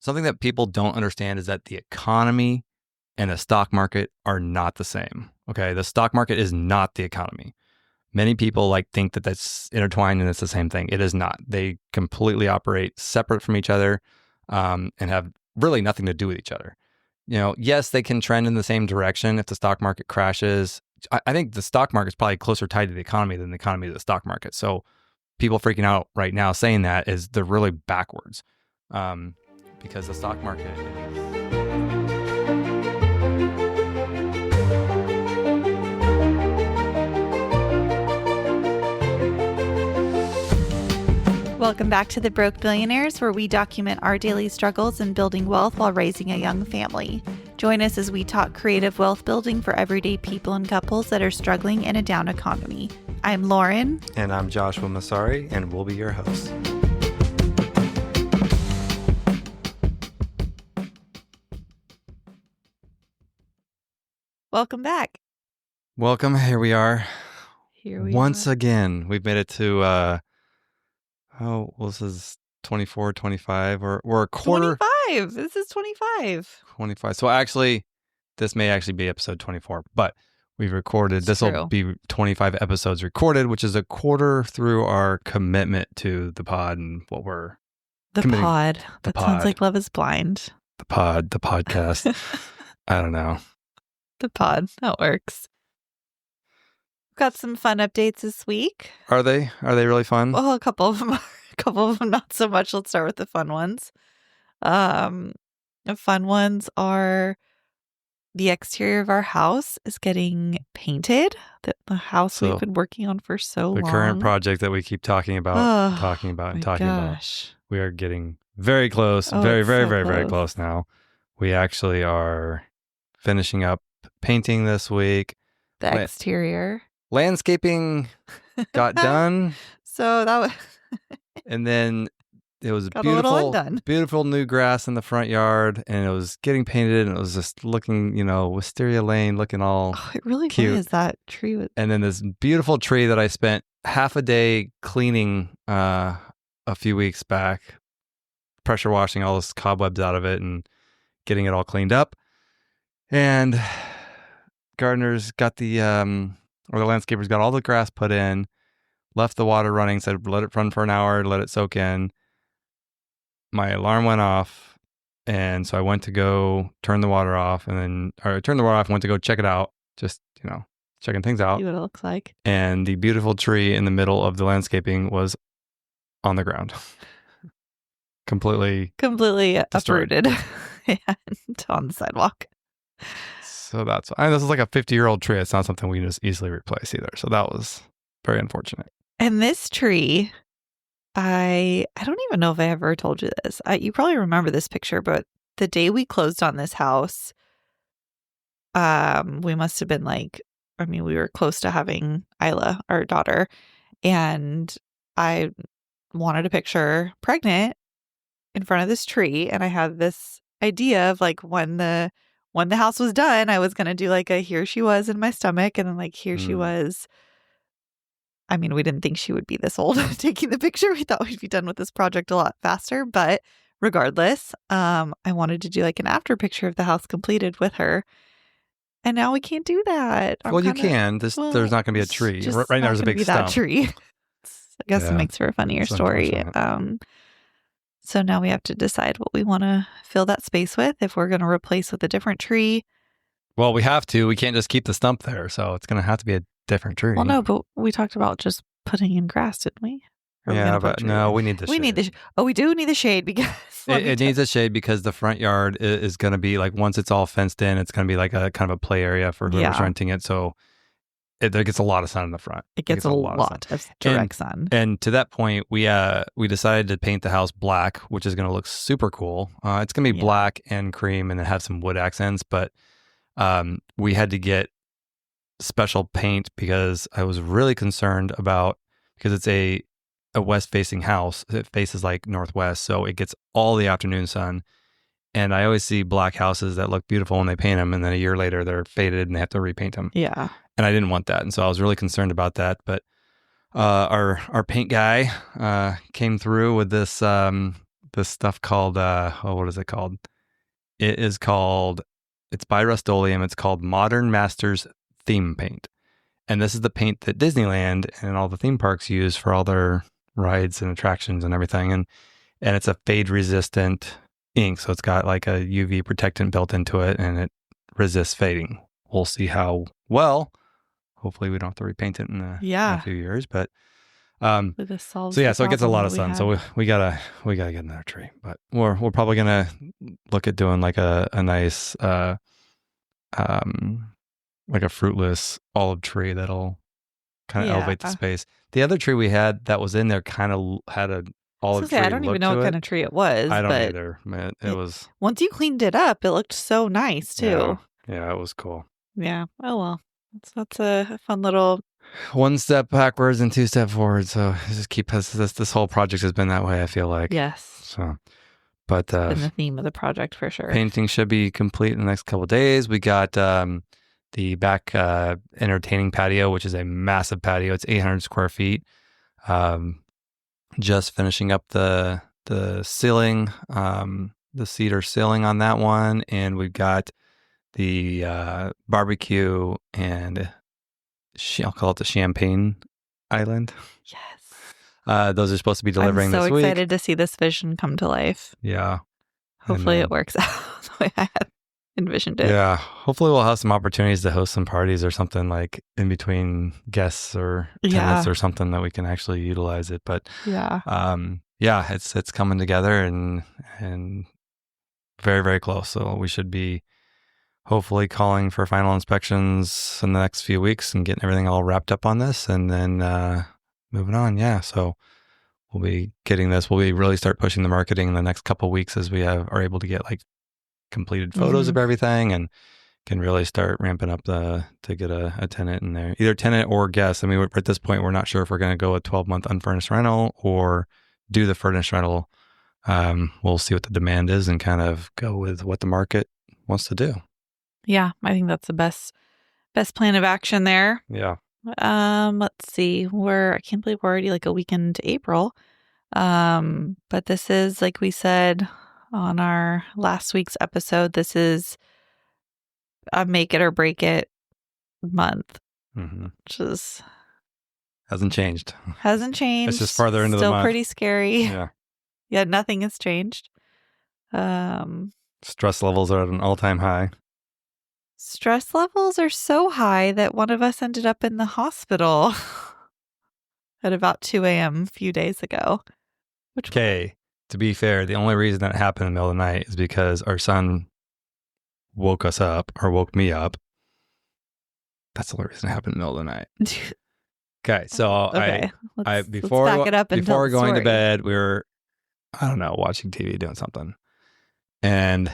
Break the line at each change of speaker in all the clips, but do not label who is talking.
something that people don't understand is that the economy and the stock market are not the same. Okay, the stock market is not the economy. Many people think that that's intertwined and it's the same thing. It is not. They completely operate separate from each other and have really nothing to do with each other. Yes, they can trend in the same direction if the stock market crashes. I think the stock market is probably closer tied to the economy than the economy to the stock market. So people freaking out right now saying that they're really backwards because the stock market
Welcome back to The Broke Billionaires, where we document our daily struggles in building wealth while raising a young family. Join us as we talk creative wealth building for everyday people and couples that are struggling in a down economy. I'm Lauren.
And I'm Joshua Masari, and we'll be your hosts.
Welcome back.
Welcome. Here we are.
Once
again. We've made it to... this is 24, 25, or we're a quarter.
25. This is 25.
25. So actually, this may actually be episode 24, but we've recorded. This will be 25 episodes recorded, which is a quarter through our commitment to the pod and what we're committing.
That sounds like Love is Blind.
The podcast. I don't know.
The pod. That works. Got some fun updates this week.
Are they really fun?
Well, a couple of them are. A couple of them not so much. Let's start with the fun ones. The fun ones are the exterior of our house is getting painted. The house we've been working on for so long.
The current project that we keep talking about, talking about. We are getting very close. Very close now. We actually are finishing up painting this week.
The exterior.
Landscaping got done.
So that was...
And then it was beautiful new grass in the front yard, and it was getting painted, and it was just looking, Wisteria Lane looking all
it really
cute.
Was. That tree was...
And then this beautiful tree that I spent half a day cleaning a few weeks back, pressure washing all those cobwebs out of it and getting it all cleaned up. And gardeners got the landscapers got all the grass put in, left the water running, said let it run for an hour, let it soak in. My alarm went off, and so I went to go turn the water off, and went to go check it out, just, checking things out.
See what it looks like.
And the beautiful tree in the middle of the landscaping was on the ground. Completely
uprooted and on the sidewalk.
So this is like a 50-year-old tree. It's not something we can just easily replace either. So that was very unfortunate.
And this tree, I don't even know if I ever told you this. You probably remember this picture, but the day we closed on this house, we must have been we were close to having Isla, our daughter, and I wanted a picture pregnant in front of this tree, and I had this idea of when the house was done, I was going to do a here she was in my stomach, and then here she was. I mean, we didn't think she would be this old taking the picture. We thought we'd be done with this project a lot faster. But regardless, I wanted to do an after picture of the house completed with her. And now we can't do that.
You can. There's not going to be a tree. Right now there's a big stump.
That tree. I guess it makes for a funnier story. So now we have to decide what we want to fill that space with, if we're going to replace with a different tree.
Well, we have to. We can't just keep the stump there. So it's going to have to be a different tree.
Well, no, but we talked about just putting in grass, didn't we?
Yeah, but no, we need the shade.
We do need the shade because...
It needs a shade because the front yard is going to be once it's all fenced in, it's going to be a kind of a play area for whoever's renting it. So there gets a lot of sun in the front.
It gets a lot of direct sun.
And to that point, we decided to paint the house black, which is going to look super cool. It's going to be black and cream and then have some wood accents, but we had to get special paint because I was really concerned because it's a west-facing house. It faces northwest, so it gets all the afternoon sun. And I always see black houses that look beautiful when they paint them, and then a year later they're faded and they have to repaint them.
Yeah.
And I didn't want that, and so I was really concerned about that. But our paint guy came through with this this stuff called what is it called? It is called, it's by Rust-Oleum. It's called Modern Masters Theme Paint. And this is the paint that Disneyland and all the theme parks use for all their rides and attractions and everything. And it's a fade resistant ink. So it's got like a UV protectant built into it and it resists fading. We'll see how well. Hopefully we don't have to repaint it in a few years, but
This solves
so
the
it gets a
problem
lot
that
of
we
sun.
had.
So we gotta get another tree, but we're probably gonna look at doing like a nice like a fruitless olive tree that'll kind of elevate the space. The other tree we had that was in there kind of had an olive tree
I don't
look
even know
to
what
it.
kind of tree it was.
I don't
but
either. Man, it was.
Once you cleaned it up, it looked so nice too.
Yeah, it was cool.
Yeah. Oh well, that's a fun little.
One step backwards and two step forward. So just keep this whole project has been that way. I feel like.
Yes.
So, but
been the theme of the project for sure.
Painting should be complete in the next couple of days. We got the back entertaining patio, which is a massive patio. It's 800 square feet. Just finishing up the ceiling, the cedar ceiling on that one, and we've got the barbecue and I'll call it the Champagne Island.
Yes.
Those are supposed to be delivering this week.
I'm so excited to see this vision come to life.
Yeah.
Hopefully it works out the way I have envisioned it.
Yeah. Hopefully we'll have some opportunities to host some parties or something like in between guests or tenants or something that we can actually utilize it. But it's coming together and very, very close. So we should be hopefully calling for final inspections in the next few weeks and getting everything all wrapped up on this and then moving on. Yeah. So we'll be getting this. We'll really start pushing the marketing in the next couple of weeks as we are able to get like completed photos of everything and can really start ramping up to get a tenant in there, either tenant or guest. I mean, at this point, we're not sure if we're going to go a 12-month unfurnished rental or do the furnished rental. We'll see what the demand is and kind of go with what the market wants to do.
Yeah, I think that's the best plan of action there.
Yeah.
Let's see. I can't believe we're already like a week into April. But this is, like we said on our last week's episode, this is a make it or break it month, which is
hasn't changed.
It's
just farther into the month.
Still pretty scary.
Yeah.
Yeah, nothing has changed.
Stress levels are at an all-time high.
Stress levels are so high that one of us ended up in the hospital at about 2 a.m. a few days ago.
Okay, to be fair, the only reason that happened in the middle of the night is because our son woke us up or woke me up. That's the only reason it happened in the middle of the night. Okay, so before going to bed, we were, I don't know, watching TV, doing something. And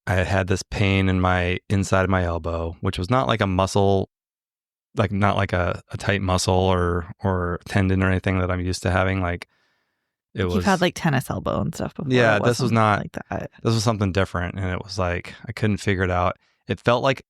I had this pain in my inside of my elbow, which was not like a muscle, like not like a tight muscle or tendon or anything that I'm used to having. Like
You've had like tennis elbow and stuff before.
Yeah, this was not
like that.
This was something different, and it was like I couldn't figure it out. It felt like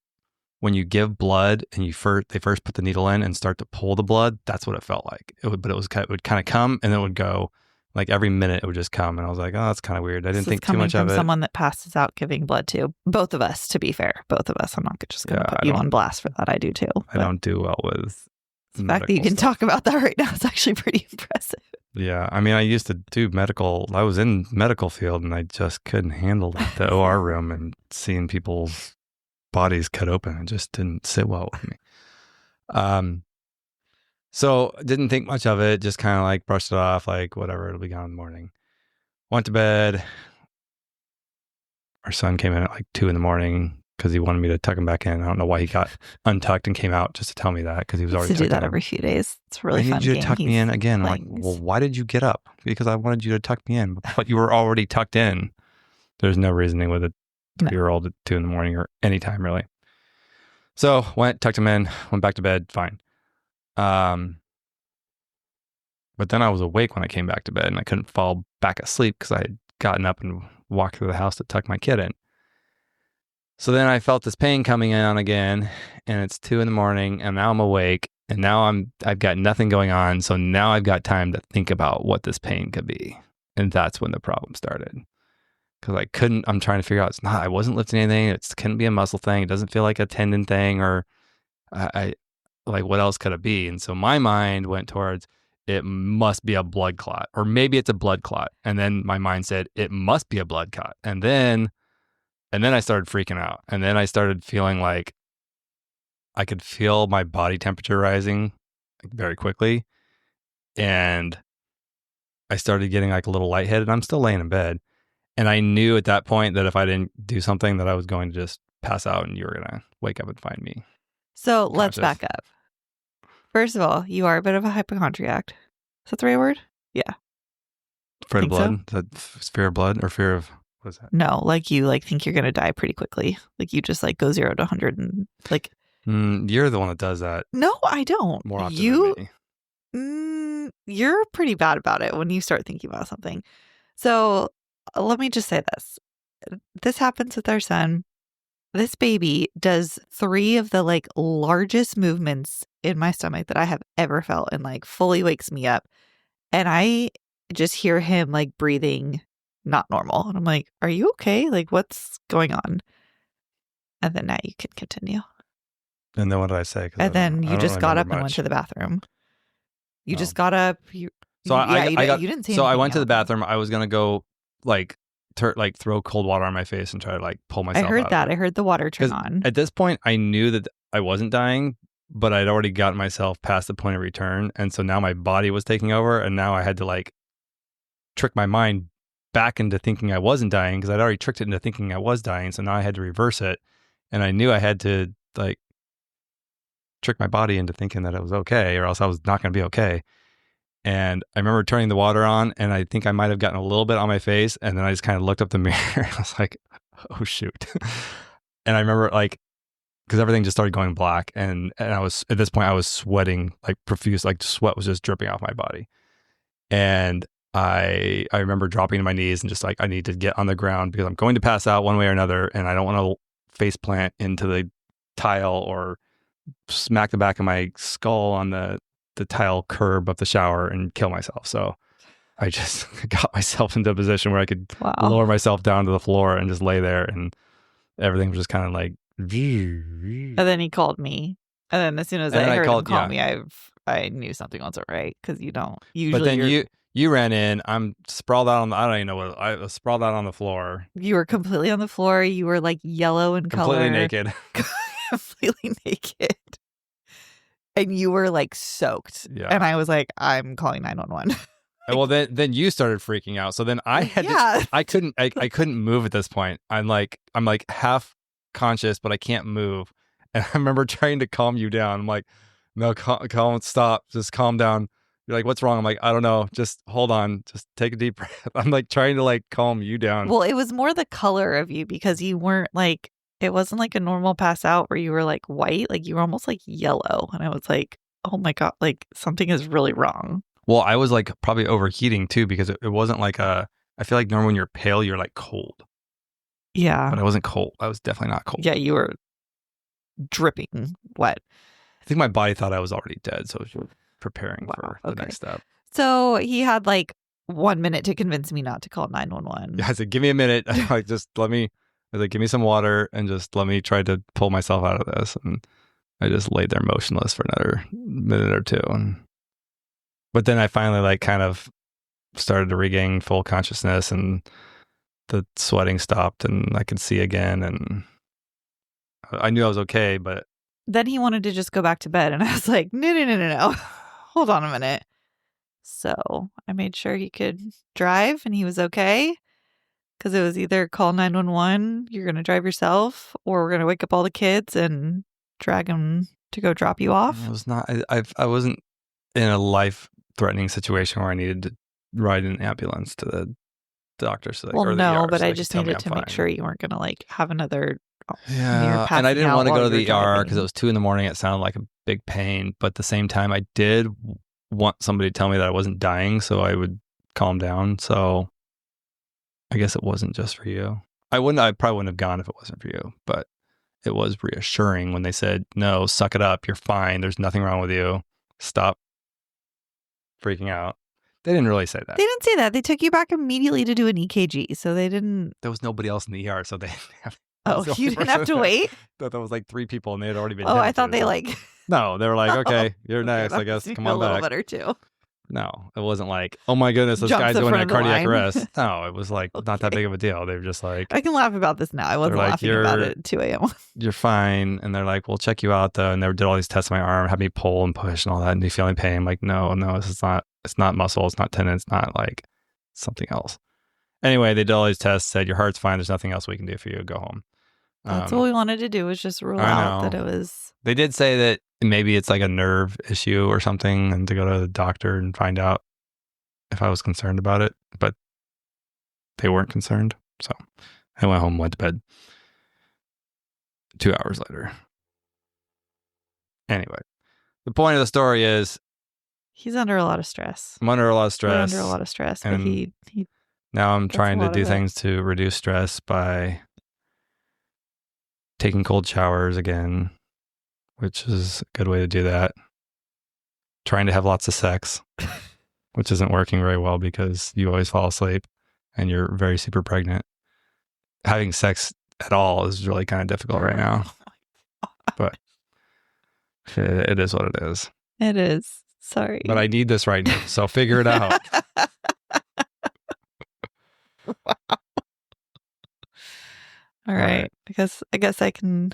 when you give blood and they first put the needle in and start to pull the blood. That's what it felt like. It would kind of come and then it would go. Like every minute it would just come. And I was like, oh, that's kind of weird. I didn't think too much of it.
Someone that passes out giving blood to. Both of us, to be fair. Both of us. I'm not just going to put you on blast for that. I do too.
I don't do well with
the fact that you can talk about that right now is actually pretty impressive.
Yeah. I mean, I used to do I was in medical field and I just couldn't handle the OR room and seeing people's bodies cut open. It just didn't sit well with me. So didn't think much of it, just kind of like brushed it off, like whatever, it'll be gone in the morning. Went to bed. Our son came in at like 2 a.m. because he wanted me to tuck him back in. I don't know why he got untucked and came out just to tell me that because he was already tucked in.
To do that every few days. It's really fun.
I need you to tuck me in again. I'm like, well, why did you get up? Because I wanted you to tuck me in, but you were already tucked in. There's no reasoning with a 3-year-old at 2 a.m. or any time really. So tucked him in, went back to bed, fine. But then I was awake when I came back to bed and I couldn't fall back asleep because I had gotten up and walked through the house to tuck my kid in. So then I felt this pain coming on again and it's 2 a.m. and now I'm awake and now I've got nothing going on. So now I've got time to think about what this pain could be. And that's when the problem started. Because I'm trying to figure out, I wasn't lifting anything. It couldn't be a muscle thing. It doesn't feel like a tendon thing, or I like, what else could it be? And so my mind went towards, it must be a blood clot, or maybe it's a blood clot. And then my mind said, it must be a blood clot. And then I started freaking out. And then I started feeling like I could feel my body temperature rising very quickly. And I started getting like a little lightheaded. I'm still laying in bed. And I knew at that point that if I didn't do something, that I was going to just pass out and you were going to wake up and find me.
So let's back up. First of all, you are a bit of a hypochondriac. Is that the right word? Yeah.
Fear of blood? So? Fear of blood or fear of, what is that?
No, like you think you're going to die pretty quickly. Like you just like go 0 to 100 and like.
You're the one that does that.
No, I don't.
More often than
me. You're pretty bad about it when you start thinking about something. So let me just say this. This happens with our son. This baby does 3 of the like largest movements in my stomach that I have ever felt, and like fully wakes me up. And I just hear him like breathing not normal. And I'm like, are you okay? Like, what's going on? And then now you can continue.
And then what did I say?
And then you just got up and went to the bathroom. You just got up. You didn't say.
So I went to the bathroom. I was gonna go like throw cold water on my face and try to like pull myself.
I heard
out
that. I heard the water turn on.
At this point, I knew that I wasn't dying, but I'd already gotten myself past the point of return, and so now my body was taking over, and now I had to like trick my mind back into thinking I wasn't dying, because I'd already tricked it into thinking I was dying. So now I had to reverse it, and I knew I had to like trick my body into thinking that it was okay, or else I was not going to be okay. And I remember turning the water on, and I think I might have gotten a little bit on my face, and then I just kind of looked up the mirror. I was like, oh shoot. And I remember like, because everything just started going black, and I was, at this point I was sweating like profuse, like sweat was just dripping off my body. And I remember dropping to my knees and just like, I need to get on the ground because I'm going to pass out one way or another, and I don't want to face plant into the tile or smack the back of my skull on the tile curb of the shower and kill myself. So I just got myself into a position where I could lower myself down to the floor and just lay there, and everything was just kind of like.
And then he called me, and then as soon as I heard him call me, I knew something wasn't right, because you don't usually.
But then you ran in. I'm sprawled out on I don't even know what I was sprawled out on the floor.
You were completely on the floor. You were like yellow in color,
completely naked,
completely naked. And you were like soaked. Yeah. And I was like, I'm calling 911.
Well, then you started freaking out. So then I had to, I couldn't move at this point. I'm like half conscious, but I can't move. And I remember trying to calm you down. I'm like, no, calm, stop, just calm down. You're like, what's wrong? I'm like, I don't know. Just hold on. Just take a deep breath. I'm like trying to like calm you down.
Well, it was more the color of you, because you weren't like, it wasn't like a normal pass out where you were like white, like you were almost like yellow. And I was like, oh my God, like something is really wrong.
Well, I was like probably overheating too, because it wasn't like I feel like normally when you're pale, you're like cold.
Yeah.
But I wasn't cold. I was definitely not cold.
Yeah, you were dripping wet.
I think my body thought I was already dead, so I was preparing for the next step.
So he had like 1 minute to convince me not to call 911.
Yeah, I said, give me a minute. Like, just let me. I was like, give me some water and just let me try to pull myself out of this. And I just laid there motionless for another minute or two. But then I finally like kind of started to regain full consciousness, and the sweating stopped, and I could see again, and I knew I was okay. But
then he wanted to just go back to bed, and I was like, no. Hold on a minute. So I made sure he could drive and he was okay. Because it was either call 911, you're going to drive yourself, or we're going to wake up all the kids and drag them to go drop you off.
It was not, I wasn't in a life-threatening situation where I needed to ride an ambulance to the doctor. So
well, no, but I just needed to make sure you weren't going to like have another.
Yeah, and I didn't want to go to the ER because it was 2 a.m. It sounded like a big pain. But at the same time, I did want somebody to tell me that I wasn't dying, so I would calm down. So I guess it wasn't just for you. I probably wouldn't have gone if it wasn't for you, but it was reassuring when they said, no, suck it up. You're fine. There's nothing wrong with you. Stop freaking out. They didn't really say that.
They didn't say that. They took you back immediately to do an EKG, so they didn't.
There was nobody else in the ER, so they didn't have.
Oh, you didn't have to wait?
There was like 3 people, and they had already been.
Oh, I thought they
so.
like.
No, they were like, okay, you're
Okay,
next.
that
I guess
makes
come
me feel
on
a little
back.
better too.
No, it wasn't like, oh my goodness, this
Jumps
guy's
in
doing
front
a
of the
cardiac
line.
arrest. No, it was like not that
Okay.
big of a deal. They were just like,
I can laugh about this now. I wasn't
like,
laughing about it at 2 a.m.
you're fine. And they're like, we'll check you out though. And they did all these tests on my arm, had me pull and push and all that. And do you feel any pain? I'm like, no, it's not muscle. It's not tendon. It's not like something else. Anyway, they did all these tests, said your heart's fine. There's nothing else we can do for you. Go home.
That's what we wanted to do, was just rule out that it was.
They did say that maybe it's like a nerve issue or something, and to go to the doctor and find out if I was concerned about it, but they weren't concerned. So I went home, went to bed. 2 hours later. Anyway, the point of the story is
He's under a lot of stress.
I'm under a lot of stress.
We're under a lot of stress, but he
now I'm
gets
trying
a
to
lot
do
of it.
things to reduce stress by taking cold showers again, which is a good way to do that. Trying to have lots of sex, which isn't working very well because you always fall asleep and you're very super pregnant. Having sex at all is really kind of difficult right now, but it is what it is.
It is. Sorry.
But I need this right now, so figure it out.
Wow. All right. I guess I can.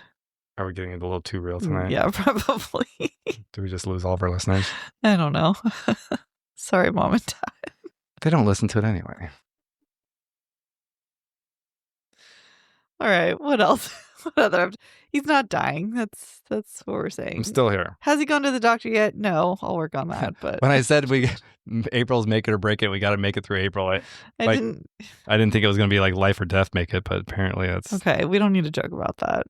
Are we getting a little too real tonight?
Yeah, probably.
Do we just lose all of our listeners?
I don't know. Sorry, Mom and Dad.
They don't listen to it anyway.
All right. What else? What other? He's not dying. That's what we're saying.
I'm still here.
Has he gone to the doctor yet? No. I'll work on that. But
When I said April's make it or break it, we got to make it through April. I didn't think it was going to be like life or death make it, but apparently that's
okay. We don't need to joke about that.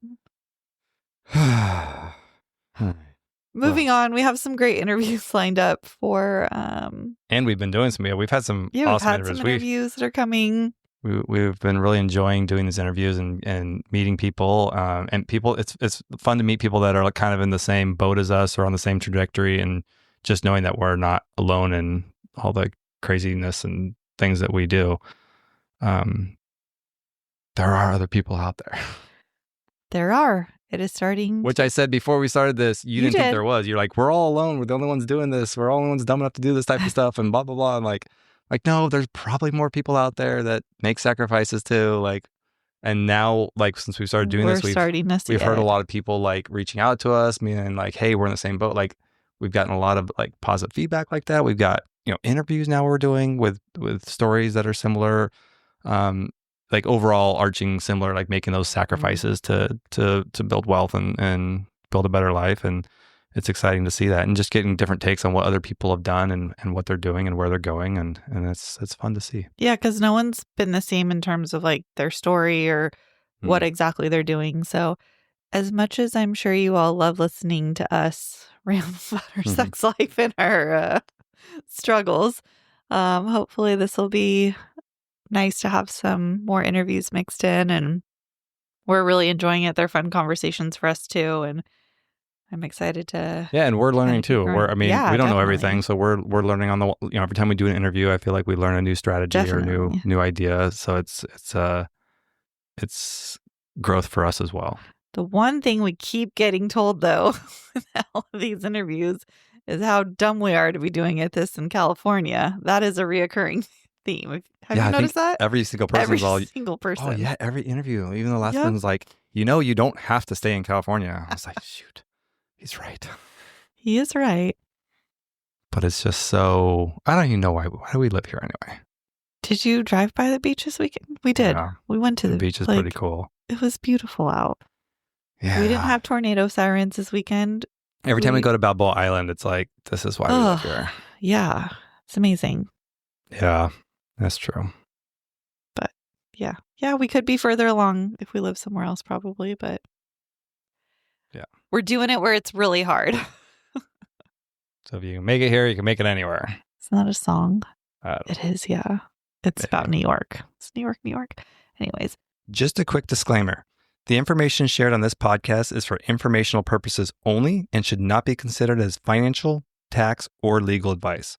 Moving on, we have some great interviews lined up for.
And we've been doing we've had some
we've
awesome
had some interviews that are coming.
We've been really enjoying doing these interviews and meeting people. And people, it's fun to meet people that are kind of in the same boat as us or on the same trajectory, and just knowing that we're not alone in all the craziness and things that we do. There are other people out there.
There are. It is starting.
Which I said before we started this, you didn't think there was. You're like, we're all alone. We're the only ones doing this. We're all the only ones dumb enough to do this type of stuff and blah, blah, blah. I'm like, no, there's probably more people out there that make sacrifices too. Like, and now, like, since we started doing this, we've heard a lot of people like reaching out to us, meaning like, hey, we're in the same boat. Like, we've gotten a lot of like positive feedback like that. We've got, interviews now we're doing with stories that are similar. Like overall arching similar, like making those sacrifices to build wealth and build a better life. And it's exciting to see that, and just getting different takes on what other people have done and what they're doing and where they're going. And it's fun to see.
Yeah. Cause no one's been the same in terms of like their story or what exactly they're doing. So as much as I'm sure you all love listening to us ramble about our sex life and our struggles, hopefully this will be nice to have some more interviews mixed in, and we're really enjoying it. They're fun conversations for us too, and I'm excited to.
Yeah, and we're learning too. We don't know everything, so we're learning on the. Every time we do an interview, I feel like we learn a new strategy or new idea. So it's growth for us as well.
The one thing we keep getting told though with all of these interviews is how dumb we are to be doing this in California. That is a reoccurring theme. Have you noticed that?
Every single person. Oh yeah, every interview. Even the last one's like, you don't have to stay in California. I was like, shoot, he's right.
He is right.
But it's just so, I don't even know why do we live here anyway?
Did you drive by the beach this weekend? We did. Yeah. We went to
the beach. Is pretty cool.
It was beautiful out.
Yeah.
We didn't have tornado sirens this weekend.
Every time we go to Balboa Island, it's like, this is why we live here.
Yeah. It's amazing.
Yeah, that's true.
But yeah, we could be further along if we live somewhere else probably, but
yeah,
we're doing it where it's really hard.
So if you can make it here, you can make it anywhere.
It's not a song. It is, yeah. It's about New York. It's New York. Anyways.
Just a quick disclaimer. The information shared on this podcast is for informational purposes only and should not be considered as financial, tax, or legal advice.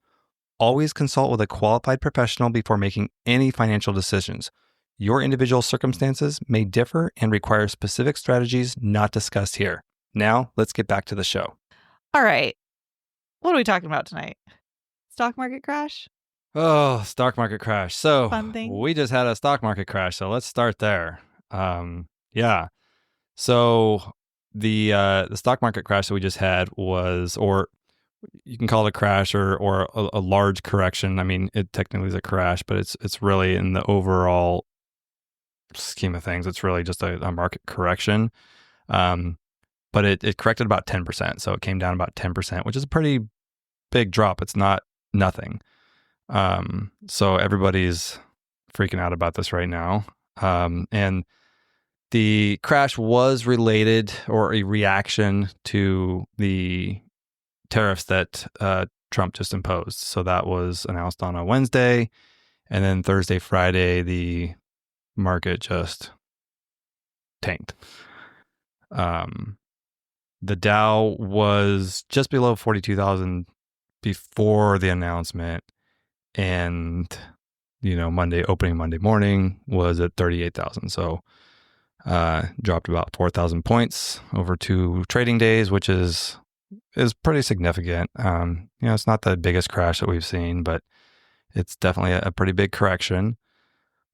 always consult with a qualified professional before making any financial decisions. Your individual circumstances may differ and require specific strategies not discussed here. Now, let's get back to the show.
All right. What are we talking about tonight? Stock market crash?
Oh, stock market crash. So
Fun thing.
we just had a stock market crash. So let's start there. Yeah. So the stock market crash that we just had was, or you can call it a crash or a large correction. I mean, it technically is a crash, but it's really in the overall scheme of things, it's really just a market correction. But it corrected about 10%. So it came down about 10%, which is a pretty big drop. It's not nothing. So everybody's freaking out about this right now. And the crash was related or a reaction to the tariffs that Trump just imposed. So that was announced on a Wednesday. And then Thursday, Friday, the market just tanked. The Dow was just below 42,000 before the announcement. And, opening Monday morning was at 38,000. So dropped about 4,000 points over 2 trading days, which is pretty significant. It's not the biggest crash that we've seen, but it's definitely a pretty big correction.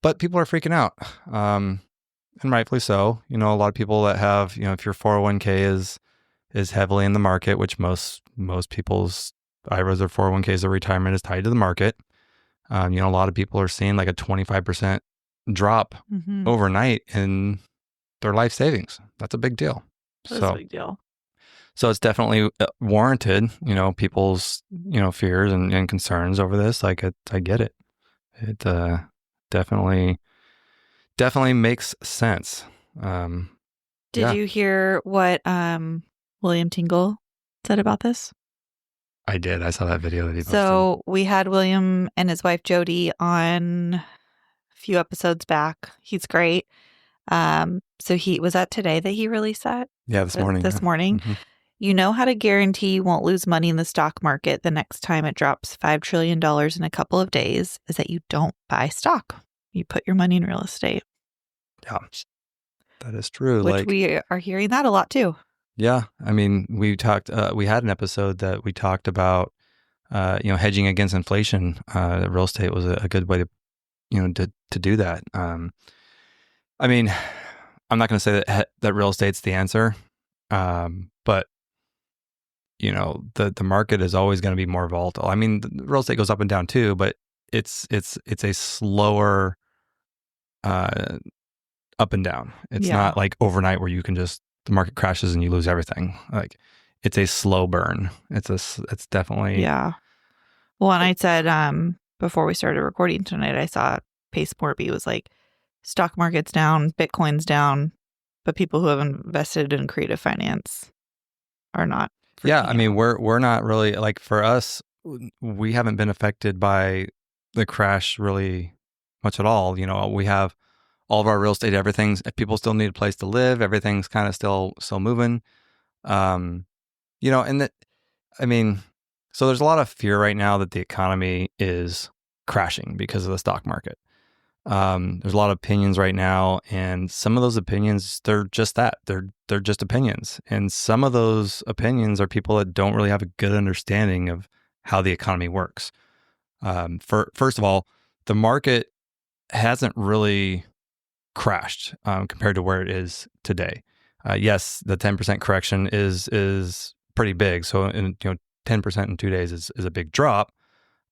But people are freaking out, and rightfully so. A lot of people that have, if your 401k is heavily in the market, which most people's IRAs or 401ks or retirement is tied to the market. A lot of people are seeing like a 25% drop overnight in their life savings. That's a big deal.
That's a big deal.
So it's definitely warranted, people's, fears and concerns over this. Like, I get it. It definitely makes sense.
Did you hear what William Tingle said about this?
I did. I saw that video that he posted.
So we had William and his wife Jody on a few episodes back. He's great. So he was that today that he released that?
Yeah, this morning.
This morning. Mm-hmm. You know how to guarantee you won't lose money in the stock market the next time it drops $5 trillion in a couple of days is that you don't buy stock. You put your money in real estate.
Yeah, that is true.
Which we are hearing that a lot too.
Yeah. I mean, we had an episode that we talked about, hedging against inflation. Real estate was a good way to do that. I mean, I'm not going to say that real estate's the answer. But the market is always going to be more volatile. I mean, the real estate goes up and down too, but it's a slower, up and down. It's not like overnight where you can just, the market crashes and you lose everything. Like, it's a slow burn. It's definitely.
Yeah. Well, and I said, before we started recording tonight, I saw Pace Morby was like, stock market's down, Bitcoin's down, but people who have invested in creative finance are not.
Yeah. I mean, we're not really, like, for us, we haven't been affected by the crash really much at all. We have all of our real estate, people still need a place to live. Everything's kind of still moving. And that, I mean, so there's a lot of fear right now that the economy is crashing because of the stock market. There's a lot of opinions right now, and some of those opinions, they're just that. They're just opinions. And some of those opinions are people that don't really have a good understanding of how the economy works. First of all, the market hasn't really crashed compared to where it is today. Yes, the 10% correction is pretty big. So 10% in 2 days is a big drop.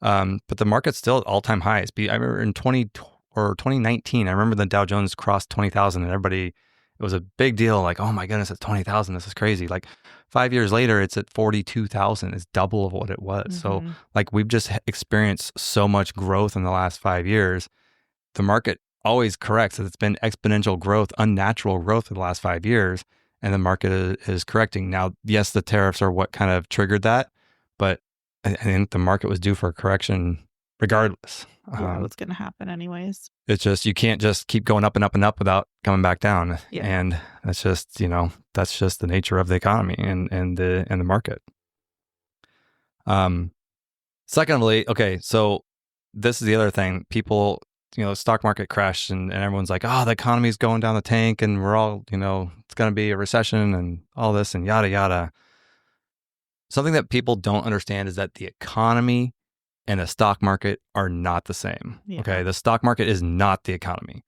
But the market's still at all-time highs. I remember in 2019, I remember the Dow Jones crossed 20,000 and everybody, it was a big deal. Like, oh my goodness, it's 20,000. This is crazy. Like 5 years later, it's at 42,000. It's double of what it was. Mm-hmm. So like, we've just experienced so much growth in the last 5 years. The market always corrects. It's been exponential growth, unnatural growth for the last 5 years, and the market is correcting. Now, yes, the tariffs are what kind of triggered that, but I think the market was due for a correction regardless.
Yeah, what's going to happen anyways.
It's just, you can't just keep going up and up and up without coming back down.
Yeah.
And that's just, that's just the nature of the economy and the market. Secondly, okay, so this is the other thing. People, stock market crashed and everyone's like, oh, the economy's going down the tank and we're all, it's going to be a recession and all this and yada, yada. Something that people don't understand is that the economy and the stock market are not the same.
Yeah.
Okay. The stock market is not the economy.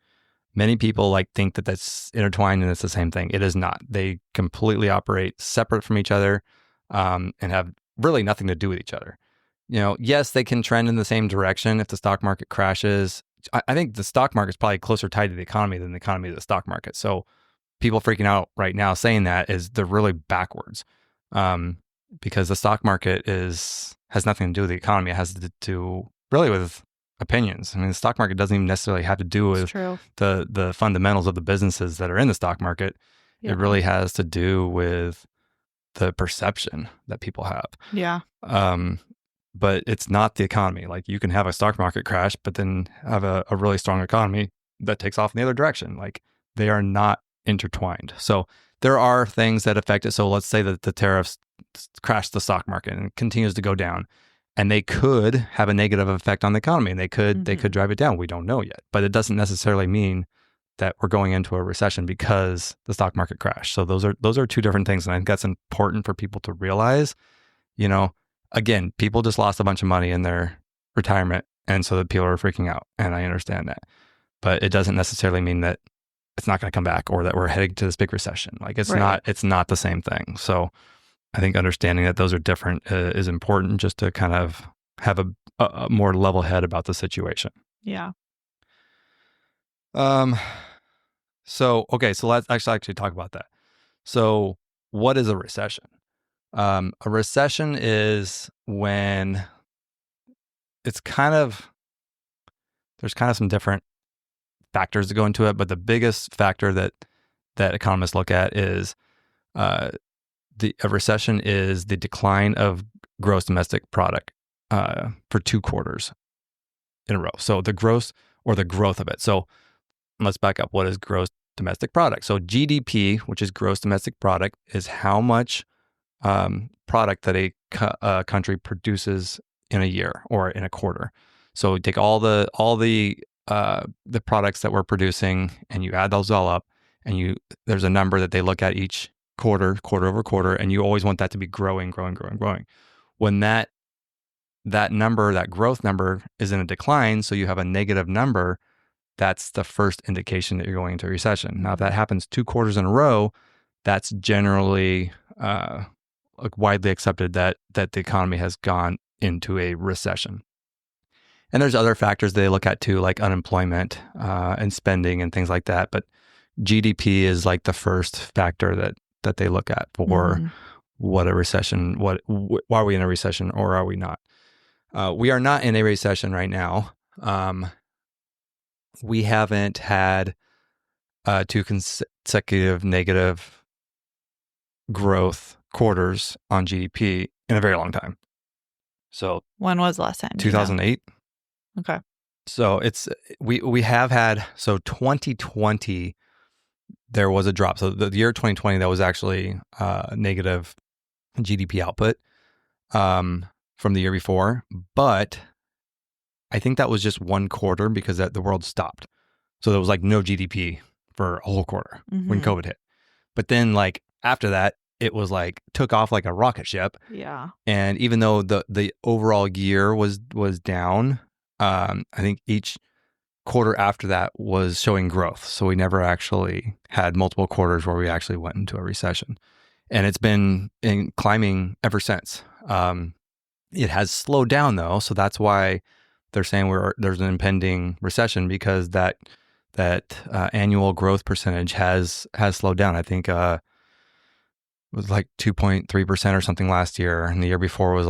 Many people think that that's intertwined and it's the same thing. It is not. They completely operate separate from each other and have really nothing to do with each other. Yes, they can trend in the same direction if the stock market crashes. I think the stock market is probably closer tied to the economy than the economy to the stock market. So people freaking out right now saying that they're really backwards, because the stock market has nothing to do with the economy. It has to do really with opinions. I mean, the stock market doesn't even necessarily have to do with the fundamentals of the businesses that are in the stock market. Yeah. It really has to do with the perception that people have.
Yeah.
But it's not the economy. You can have a stock market crash, but then have a really strong economy that takes off in the other direction. They are not intertwined. So there are things that affect it. So let's say that the tariffs crash the stock market and it continues to go down, and they could have a negative effect on the economy, and they could drive it down. We don't know yet, but it doesn't necessarily mean that we're going into a recession because the stock market crashed. So those are two different things, and I think that's important for people to realize. Again, people just lost a bunch of money in their retirement, and so that people are freaking out, and I understand that. But it doesn't necessarily mean that it's not going to come back or that we're heading to this big recession. It's not the same thing. So I think understanding that those are different is important, just to kind of have a more level head about the situation.
Yeah.
So let's actually talk about that. So what is a recession? A recession is when there's kind of some different factors that go into it, but the biggest factor that economists look at is a recession is the decline of gross domestic product for 2 quarters in a row. So the growth of it. So let's back up. What is gross domestic product? So GDP, which is gross domestic product, is how much product that a country produces in a year or in a quarter. So take all the products that we're producing and you add those all up, and there's a number that they look at each quarter over quarter, and you always want that to be growing. When that number, that growth number, is in a decline, so you have a negative number, that's the first indication that you're going into a recession. Now, if that happens 2 quarters in a row, that's generally widely accepted that the economy has gone into a recession. And there's other factors they look at too, like unemployment and spending and things like that. But GDP is the first factor that they look at for what a recession, why are we in a recession or are we not? We are not in a recession right now. We haven't had 2 consecutive negative growth quarters on GDP in a very long time. So
when was the last time?
2008.
Okay.
So we have had, so 2020 there was a drop. So the year 2020, that was actually negative GDP output from the year before, but I think that was just 1 quarter because the world stopped. So there was no GDP for a whole quarter when COVID hit. But then after that, it was took off like a rocket ship.
Yeah.
And even though the overall year was down, I think each quarter after that was showing growth. So we never actually had multiple quarters where we actually went into a recession. And it's been climbing ever since. It has slowed down though, so that's why they're saying there's an impending recession, because that annual growth percentage has slowed down. I think it was 2.3% or something last year, and the year before was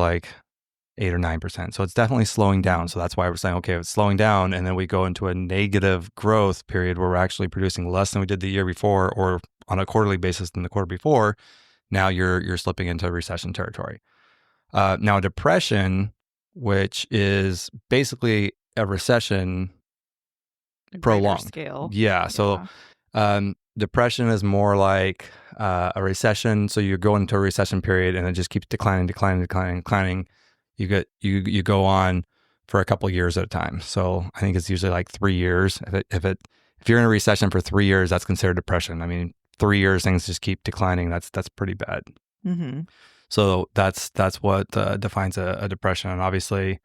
8 or 9%. So it's definitely slowing down. So that's why we're saying, okay, if it's slowing down and then we go into a negative growth period where we're actually producing less than we did the year before, or on a quarterly basis than the quarter before, now you're slipping into recession territory. Now, depression, which is basically a recession prolonged.
Scale.
Yeah. So depression is more like a recession. So you go into a recession period and it just keeps declining. you go on for a couple of years at a time. So I think it's usually like 3 years. If you're in a recession for 3 years, that's considered depression. I mean, 3 years things just keep declining. That's pretty bad.
Mm-hmm.
So that's what defines a depression. And obviously,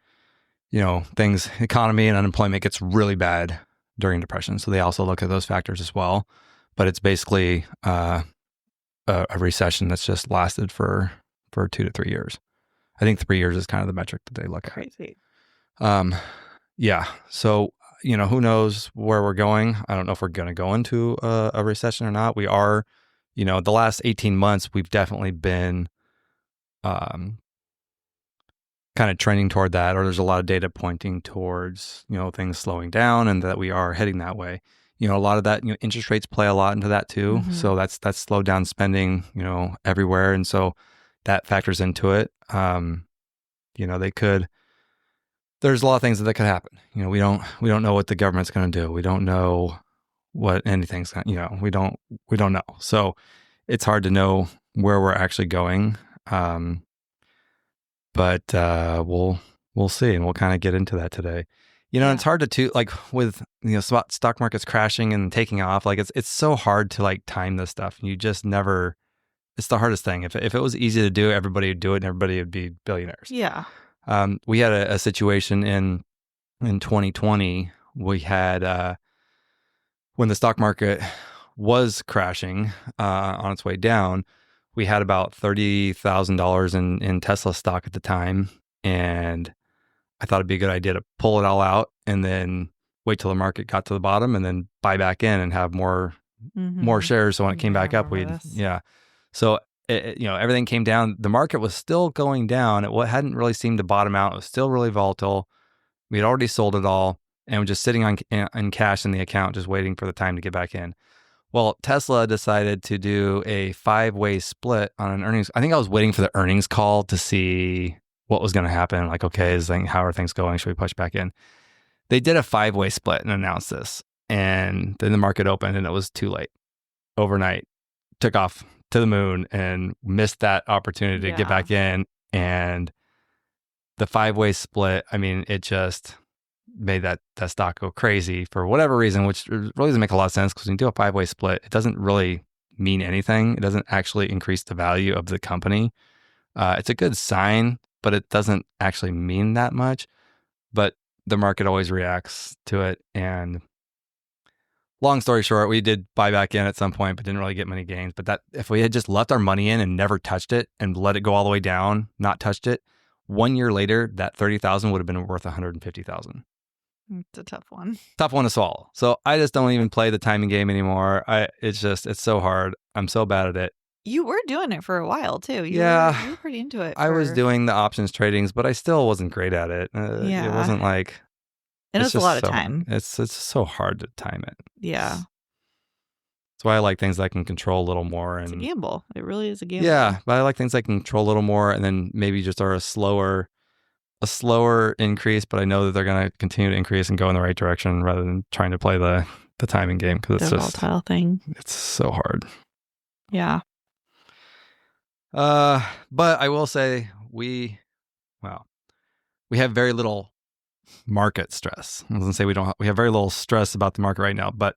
economy and unemployment gets really bad during depression. So they also look at those factors as well. But it's basically a recession that's just lasted for 2 to 3 years. I think 3 years is kind of the metric that they look at.
Crazy.
Yeah. So, who knows where we're going? I don't know if we're going to go into a recession or not. We are, the last 18 months, we've definitely been kind of trending toward that, or there's a lot of data pointing towards, things slowing down and that we are heading that way. A lot of that, interest rates play a lot into that too.
Mm-hmm.
So that's slowed down spending, everywhere. And so that factors into it. There's a lot of things that could happen. We don't know what the government's going to do. We don't know what anything's going to, we don't know. So it's hard to know where we're actually going. But we'll see, and we'll kind of get into that today. And it's hard to like with stock markets crashing and taking off. Like it's so hard to like time this stuff. You just never. It's the hardest thing. If it was easy to do, everybody would do it, and everybody would be billionaires.
Yeah.
We had a situation in 2020. We had when the stock market was crashing on its way down. We had about $30,000 in Tesla stock at the time, and I thought it'd be a good idea to pull it all out and then wait till the market got to the bottom and then buy back in and have more shares. So when it came back up, So everything came down. The market was still going down. It hadn't really seemed to bottom out. It was still really volatile. We had already sold it all and were just sitting on cash in the account, just waiting for the time to get back in. Well, Tesla decided to do a 5-way split on an earnings. I think I was waiting for the earnings call to see what was going to happen. Like, okay, how are things going? Should we push back in? They did a 5-way split and announced this. And then the market opened and it was too late. Overnight, took off to the moon and missed that opportunity to get back in. And the 5-way split, I mean, it just made that stock go crazy for whatever reason, which really doesn't make a lot of sense because when you do a 5-way split, it doesn't really mean anything. It doesn't actually increase the value of the company. It's a good sign, but it doesn't actually mean that much. But the market always reacts to it. And long story short, we did buy back in at some point, but didn't really get many gains. But that if we had just left our money in and never touched it and let it go all the way down, not touched it, 1 year later, that 30,000 would have been worth 150,000.
It's a tough one.
Tough one to swallow. So I just don't even play the timing game anymore. It's so hard. I'm so bad at it.
You were doing it for a while too. You were pretty into it.
I was doing the options tradings, but I still wasn't great at it. It wasn't like.
It was a lot of time.
It's so hard to time it.
Yeah.
That's why I like things I can control a little more. And
it's a gamble. It really is a gamble.
Yeah, but I like things I can control a little more, and then maybe just are a slower increase, but I know that they're going to continue to increase and go in the right direction rather than trying to play the timing game because it's just
volatile thing.
It's so hard.
Yeah.
But I will say we have very little market stress. I was going to say we have very little stress about the market right now, but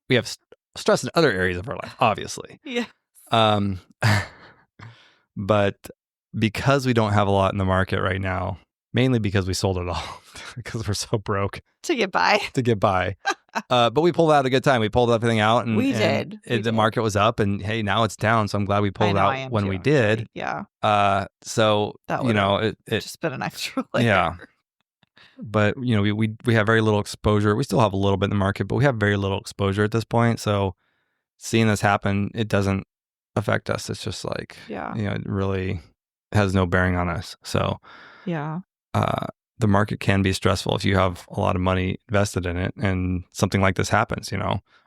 we have stress in other areas of our life, obviously.
Yeah.
But because we don't have a lot in the market right now, mainly because we sold it all because we're so broke
to get by.
But we pulled out a good time. We pulled everything out, and
the
market was up, and hey, now it's down. So I'm glad we pulled out when we did.
Yeah.
So
that it just been an extra layer.
Yeah. But we have very little exposure. We still have a little bit in the market, but we have very little exposure at this point. So seeing this happen, it doesn't affect us. It's just like it really has no bearing on us. So the market can be stressful if you have a lot of money invested in it and something like this happens.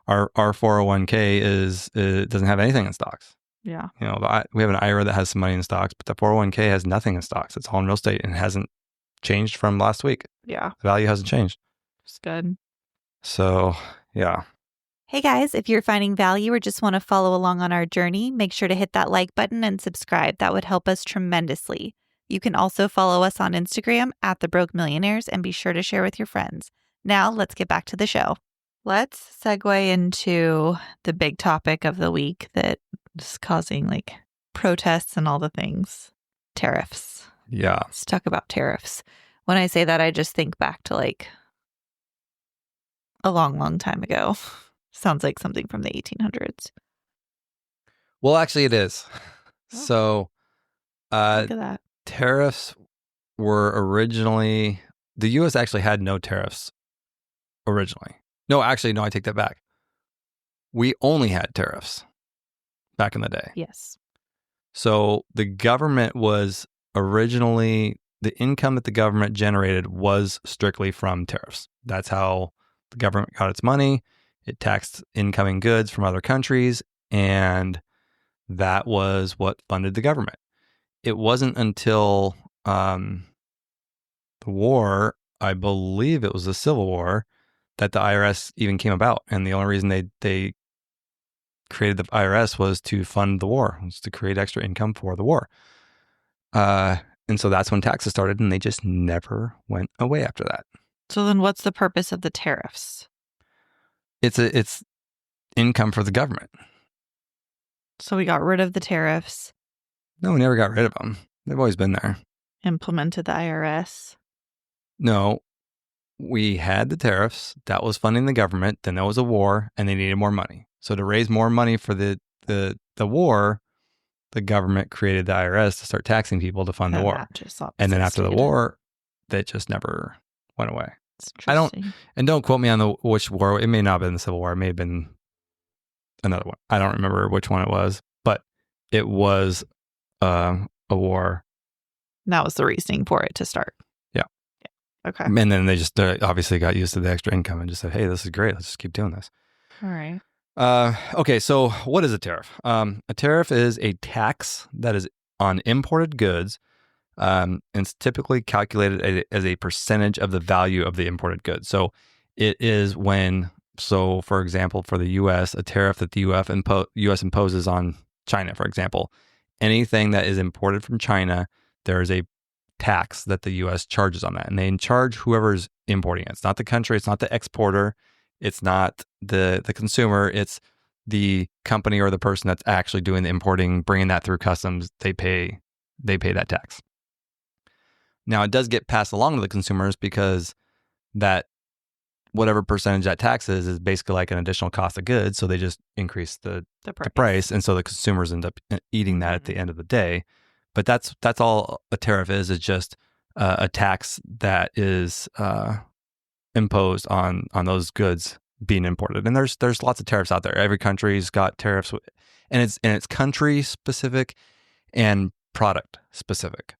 Our 401k doesn't have anything in stocks.
Yeah.
We have an IRA that has some money in stocks, but the 401k has nothing in stocks. It's all in real estate and hasn't changed from last week.
Yeah.
The value hasn't changed.
It's good.
So, yeah.
Hey guys, if you're finding value or just want to follow along on our journey, make sure to hit that like button and subscribe. That would help us tremendously. You can also follow us on Instagram at The Broke Millionaires and be sure to share with your friends. Now, let's get back to the show.
Let's segue into the big topic of the week that is causing like protests and all the things. Tariffs.
Yeah.
Let's talk about tariffs. When I say that, I just think back to like a long, long time ago. Sounds like something from the 1800s.
Well, actually, it is.
Oh.
So,
Look at that.
tariffs were originally, the U.S. actually had no tariffs originally. No, actually, no, I take that back. We only had tariffs back in the day.
Yes.
So the government was originally, the income that the government generated was strictly from tariffs. That's how the government got its money. It taxed incoming goods from other countries, and that was what funded the government. It wasn't until the war, I believe it was the Civil War, that the IRS even came about. And the only reason they created the IRS was to fund the war, was to create extra income for the war. And so that's when taxes started, and they just never went away after that.
So then what's the purpose of the tariffs?
It's income for the government.
So we got rid of the tariffs,
No, we never got rid of them. They've always been there.
implemented the IRS.
No, we had the tariffs. That was funding the government. Then there was a war, and they needed more money. So to raise more money for the war, the government created the IRS to start taxing people to fund the war. And then after the war, that just never went away. I don't, and don't quote me on which war. It may not have been the Civil War. It may have been another one. I don't remember which one it was, but it was a war.
That was the reasoning for it to start.
Yeah.
Okay.
And then they just obviously got used to the extra income and just said, hey, this is great. Let's just keep doing this.
All right.
Okay, so what is a tariff? A tariff is a tax that is on imported goods, and it's typically calculated as a percentage of the value of the imported goods. So it is when, so for example, for the U.S., a tariff that the U.S. imposes on China, for example, anything that is imported from China, there is a tax that the U.S. charges on that, and they charge whoever's importing it. It's not the country, it's not the exporter. It's not the consumer, it's the company or the person that's actually doing the importing, bringing that through customs. They pay that tax. Now, it does get passed along to the consumers because that whatever percentage that tax is basically like an additional cost of goods. So they just increase the price. And so the consumers end up eating that at the end of the day. But that's all a tariff is just a tax that is imposed on those goods being imported. And there's lots of tariffs out there. Every country's got tariffs, and it's country specific and product specific.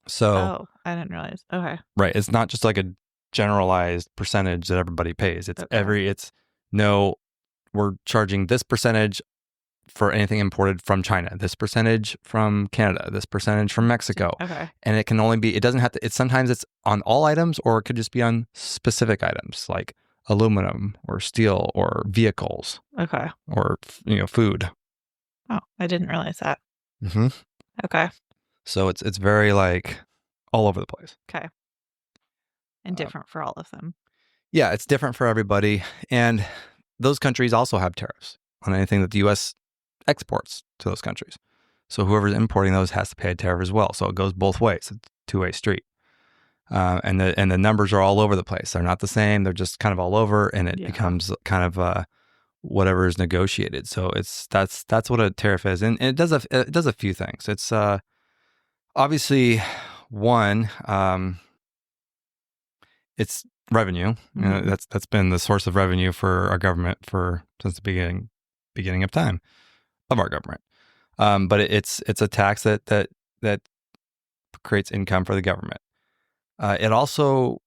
So
I didn't realize. Okay.
Right. It's not just like a generalized percentage that everybody pays. It's we're charging this percentage for anything imported from China, this percentage from Canada, this percentage from Mexico.
Okay.
And it can only be, it doesn't have to, sometimes it's on all items, or it could just be on specific items like aluminum or steel or vehicles.
Okay.
Or, food.
Oh, I didn't realize that.
Mm-hmm.
Okay.
So it's very like all over the place.
Okay. And different for all of them.
Yeah, it's different for everybody. And those countries also have tariffs on anything that the U.S. exports to those countries. So whoever's importing those has to pay a tariff as well. So it goes both ways. It's a two-way street. And the numbers are all over the place. They're not the same. They're just kind of all over, and it becomes kind of whatever is negotiated. So that's what a tariff is, and it does a few things. It's obviously one, it's revenue.
Mm-hmm.
That's been the source of revenue for our government since the beginning of time of our government. But it's a tax that creates income for the government. It also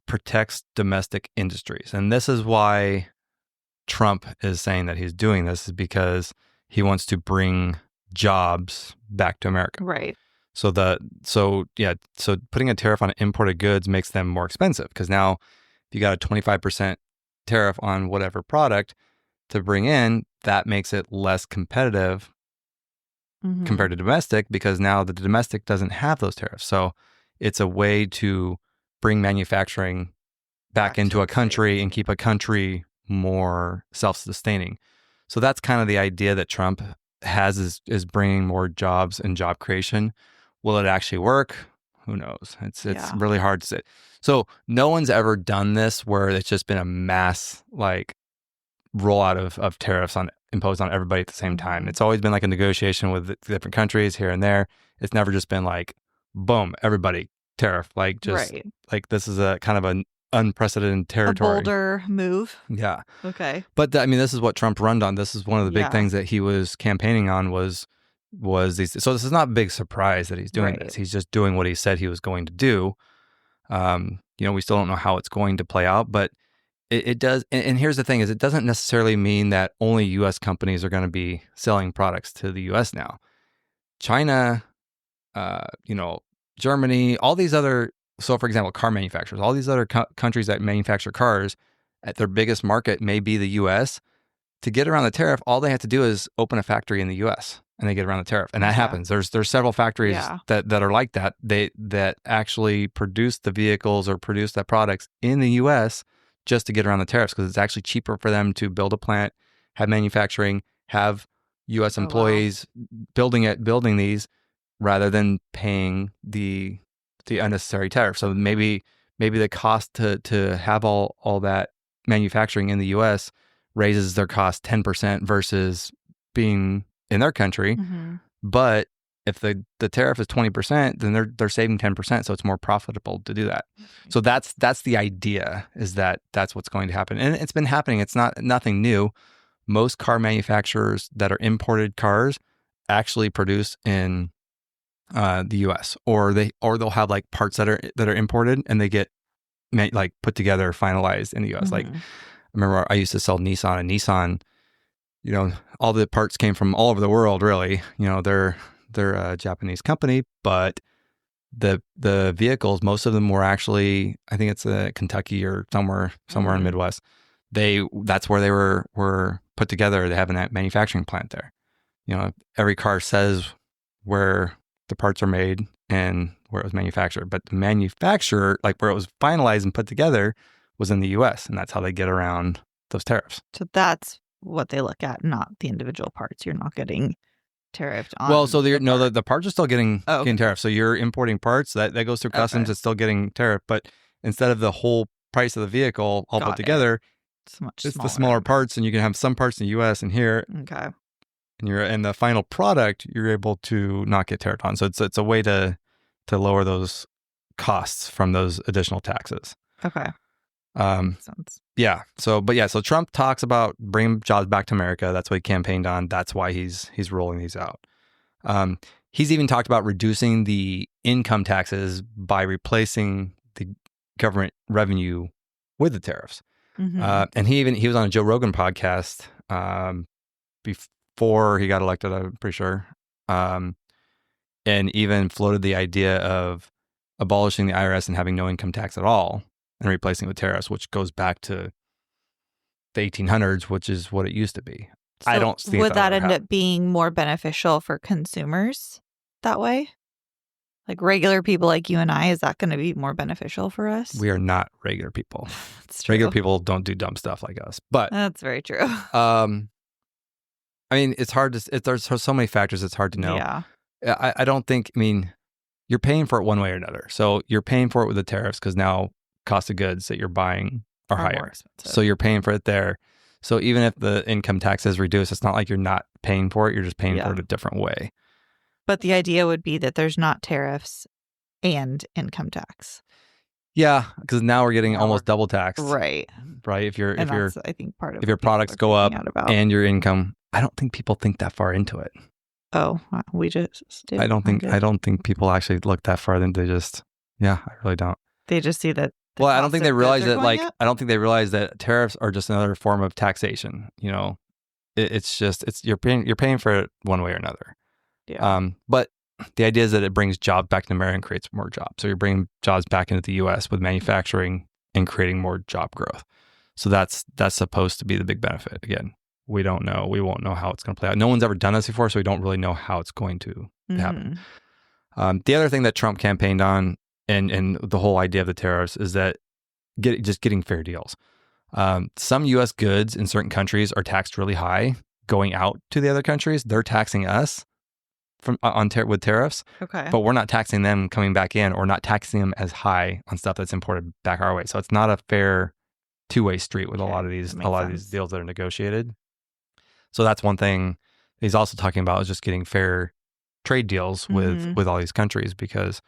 protects domestic industries, and this is why Trump is saying that he's doing this, is because he wants to bring jobs back to America.
Right.
So putting a tariff on imported goods makes them more expensive, because now if you got a 25% tariff on whatever product to bring in, that makes it less competitive compared to domestic, because now the domestic doesn't have those tariffs. So it's a way to bring manufacturing back into a country and keep a country more self-sustaining. So that's kind of the idea that Trump has, is bringing more jobs and job creation. Will it actually work? Who knows? It's really hard to say. So no one's ever done this where it's just been a mass like rollout of tariffs imposed on everybody at the same time. It's always been like a negotiation with the different countries here and there. It's never just been like, boom, everybody tariff. Like just like this is a kind of an unprecedented territory.
A bolder move.
Yeah.
Okay.
But I mean, this is what Trump run on. This is one of the big things that he was campaigning on was these. So this is not a big surprise that he's doing this. He's just doing what he said he was going to do. We still don't know how it's going to play out, but it does. And here's the thing is it doesn't necessarily mean that only U.S. companies are going to be selling products to the U.S. now. China, Germany, all these other, so for example, car manufacturers, all these other countries that manufacture cars, at their biggest market may be the U.S. To get around the tariff, all they have to do is open a factory in the U.S. and they get around the tariff. And that happens. There's several factories that are like that. That actually produce the vehicles or produce the products in the U.S. just to get around the tariffs, because it's actually cheaper for them to build a plant, have manufacturing, have U.S. employees building these, rather than paying the unnecessary tariff. So maybe the cost to have all that manufacturing in the U.S. raises their cost 10% versus being in their country. But if the tariff is 20%, then they're saving 10%. So it's more profitable to do that. So that's the idea, is that's what's going to happen. And it's been happening. It's nothing new. Most car manufacturers that are imported cars actually produce in the U.S. or they'll have like parts that are imported and they get like put together, finalized in the U.S. Like I remember I used to sell Nissan, and Nissan, all the parts came from all over the world. Really, they're a Japanese company, but the vehicles, most of them were actually, I think it's Kentucky or somewhere in the Midwest. That's where they were put together. They have a manufacturing plant there. Every car says where the parts are made and where it was manufactured, but the manufacturer, like where it was finalized and put together, was in the U.S. and that's how they get around those tariffs.
So that's what they look at, not the individual parts. You're not getting tariffed on.
Well, so the parts are still getting tariffed. So you're importing parts that goes through customs. It's still getting tariffed, but instead of the whole price of the vehicle all put together, it's the smaller parts, and you can have some parts in the U.S. and here.
Okay.
And the final product, you're able to not get tariffed on. So it's a way to lower those costs from those additional taxes.
Okay.
Makes sense. Yeah. So Trump talks about bringing jobs back to America. That's what he campaigned on. That's why he's rolling these out. He's even talked about reducing the income taxes by replacing the government revenue with the tariffs. And he was on a Joe Rogan podcast before he got elected, I'm pretty sure, and even floated the idea of abolishing the IRS and having no income tax at all and replacing it with tariffs, which goes back to the 1800s, which is what it used to be. So I don't see.
Would that end up being more beneficial for consumers that way? Like regular people like you and I, is that going to be more beneficial for us?
We are not regular people.
That's true.
Regular people don't do dumb stuff like us. But
that's very true.
I mean, it's hard to. There's so many factors. It's hard to know.
Yeah.
I don't think. I mean, you're paying for it one way or another. So you're paying for it with the tariffs because now cost of goods that you're buying are higher. So you're paying for it there. So even if the income tax is reduced, it's not like you're not paying for it. You're just paying for it a different way.
But the idea would be that there's not tariffs and income tax.
Yeah, because now we're getting almost double taxed.
Right.
If
I think part of
if your products go up and your income, I don't think people think that far into it.
Oh, we just did.
I don't think people actually look that far. Then they just, I really don't.
They just see that.
Well, I don't think they realize that. I don't think they realize that tariffs are just another form of taxation. You're paying for it one way or another.
Yeah.
But the idea is that it brings jobs back to America and creates more jobs. So you're bringing jobs back into the U.S. with manufacturing and creating more job growth. So that's supposed to be the big benefit again. we don't know. We won't know how it's going to play out. No one's ever done this before, so we don't really know how it's going to happen. The other thing that Trump campaigned on, and the whole idea of the tariffs, is that just getting fair deals. Some U.S. goods in certain countries are taxed really high going out to the other countries. They're taxing us with tariffs, but we're not taxing them coming back in, or not taxing them as high on stuff that's imported back our way. So it's not a fair two-way street with a lot of these deals that are negotiated. So that's one thing he's also talking about, is just getting fair trade deals with all these countries, because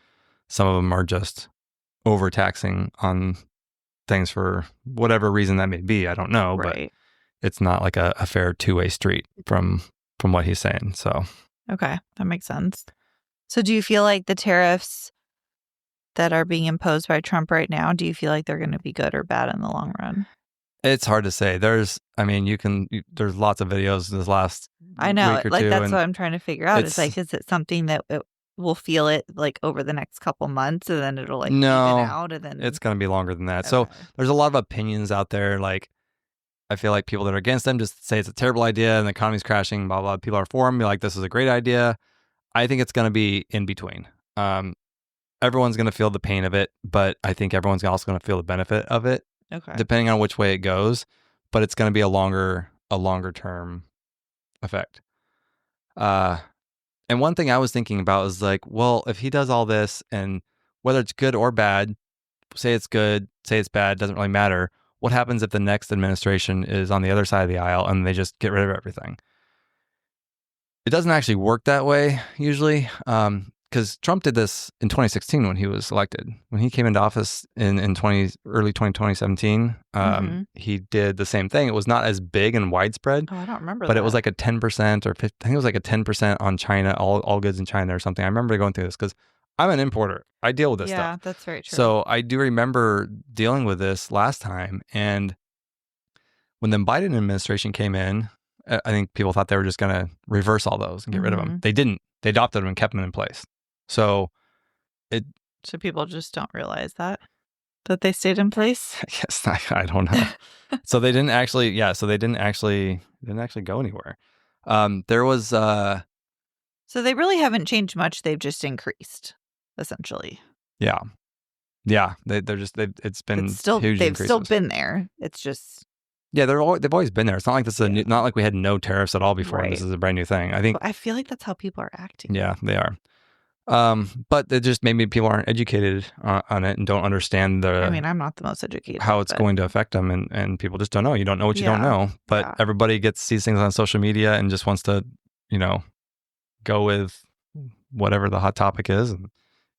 some of them are just overtaxing on things for whatever reason that may be. I don't know, but it's not like a fair two-way street from what he's saying. So
okay, that makes sense. So do you feel like the tariffs that are being imposed by Trump right now, do you feel like they're going to be good or bad in the long run?
It's hard to say. There's lots of videos this last
I know,
week or
like
two,
that's what I'm trying to figure out. It's like, is it something that we'll feel it like over the next couple months, and then it'll like even out, and then
it's going to be longer than that. Okay. So there's a lot of opinions out there. Like, I feel like people that are against them just say it's a terrible idea and the economy's crashing, blah, blah. People are for them, be like, this is a great idea. I think it's going to be in between. Everyone's going to feel the pain of it, but I think everyone's also going to feel the benefit of it.
Okay.
Depending on which way it goes, but it's going to be a longer term effect. And one thing I was thinking about is like, well, if he does all this, and whether it's good or bad, say it's good, say it's bad, doesn't really matter. What happens if the next administration is on the other side of the aisle and they just get rid of everything? It doesn't actually work that way usually. Because Trump did this in 2016 when he was elected. When he came into office in early 2017, he did the same thing. It was not as big and widespread.
Oh, I don't remember
but
that.
It was like a 10% or 50, I think it was like a 10% on China, all goods in China or something. I remember going through this because I'm an importer. I deal with this stuff.
Yeah, that's very true.
So I do remember dealing with this last time. And when the Biden administration came in, I think people thought they were just going to reverse all those and get rid of them. They didn't. They adopted them and kept them in place. So
people just don't realize that they stayed in place.
I guess I don't know. So they didn't actually. Yeah. So they didn't actually go anywhere. There was.
So they really haven't changed much. They've just increased, essentially.
Yeah. Yeah. It's been
still
huge
they've
increases.
still been there. It's just.
Yeah, they've always been there. It's not like this is not like we had no tariffs at all before. Right. And this is a brand new thing.
I feel like that's how people are acting.
Yeah, they are. But it just maybe people aren't educated on it and don't understand
I'm not the most educated.
How it's going to affect them, and people just don't know. You don't know what you don't know. But everybody sees things on social media and just wants to, go with whatever the hot topic is and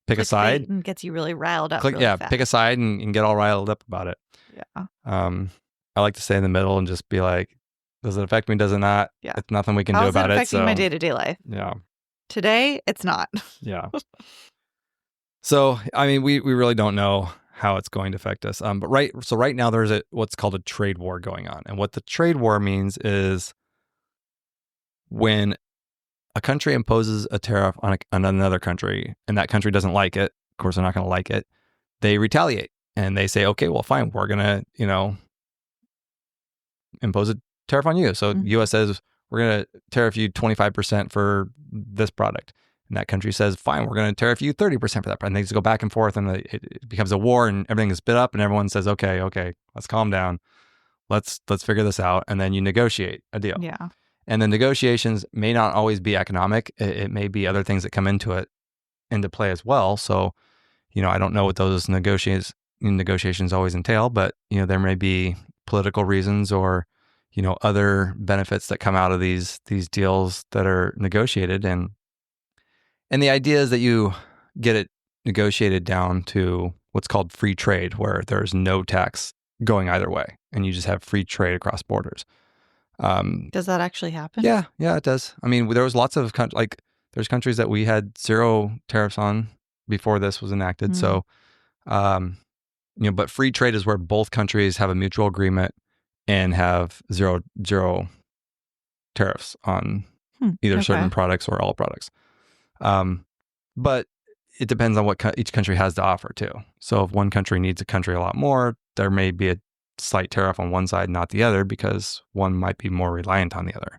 pick a side.
And gets you really riled up.
Pick a side and get all riled up about it.
Yeah.
I like to stay in the middle and just be like, does it affect me? Does it not?
Yeah.
It's nothing we can do about it.
How's it affecting my day-to-day life?
Yeah.
Today, it's not.
Yeah. So, we really don't know how it's going to affect us. But right now there's what's called a trade war going on. And what the trade war means is when a country imposes a tariff on another country and that country doesn't like it, of course they're not going to like it, they retaliate and they say, okay, well, fine, we're going to, impose a tariff on you. So U.S. says, we're going to tariff you 25% for this product. And that country says, fine, we're going to tariff you 30% for that product. And they just go back and forth and it becomes a war and everything is spit up and everyone says, okay, let's calm down. Let's figure this out. And then you negotiate a deal.
Yeah.
And the negotiations may not always be economic. It may be other things that come into play as well. So, I don't know what those negotiations always entail, but, there may be political reasons or, other benefits that come out of these deals that are negotiated. And the idea is that you get it negotiated down to what's called free trade, where there's no tax going either way. And you just have free trade across borders.
Does that actually happen?
Yeah, it does. There was lots of there's countries that we had 0 tariffs on before this was enacted. So, but free trade is where both countries have a mutual agreement and have zero tariffs on either certain products or all products. But it depends on what each country has to offer too. So if one country needs a country a lot more, there may be a slight tariff on one side, not the other, because one might be more reliant on the other.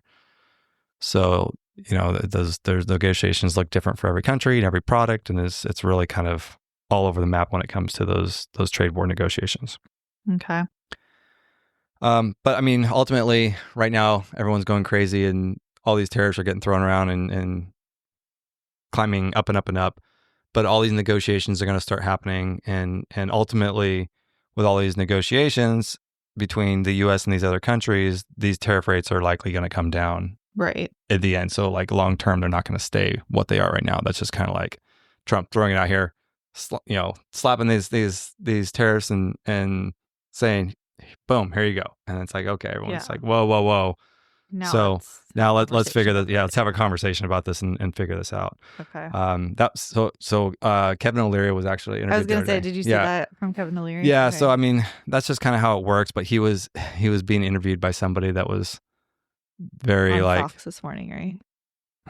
So, there's negotiations look different for every country and every product, and it's really kind of all over the map when it comes to those trade war negotiations.
Okay.
But I mean, ultimately, right now, everyone's going crazy, and all these tariffs are getting thrown around and climbing up and up and up. But all these negotiations are going to start happening, and ultimately, with all these negotiations between the U.S. and these other countries, these tariff rates are likely going to come down
Right.
at the end. So, like, long term, they're not going to stay what they are right now. That's just kind of like Trump throwing it out here, slapping these tariffs and saying, "Boom, here you go." And it's like, okay, everyone's like, "Whoa, whoa, whoa."
Now
Now let's figure that. Yeah, let's have a conversation about this and figure this out.
Okay.
Kevin O'Leary was actually interviewed.
I was going to say, did you see that from Kevin O'Leary?
Yeah.
Okay.
So I mean, that's just kind of how it works. But he was being interviewed by somebody that was very
on
like
Fox this morning, right?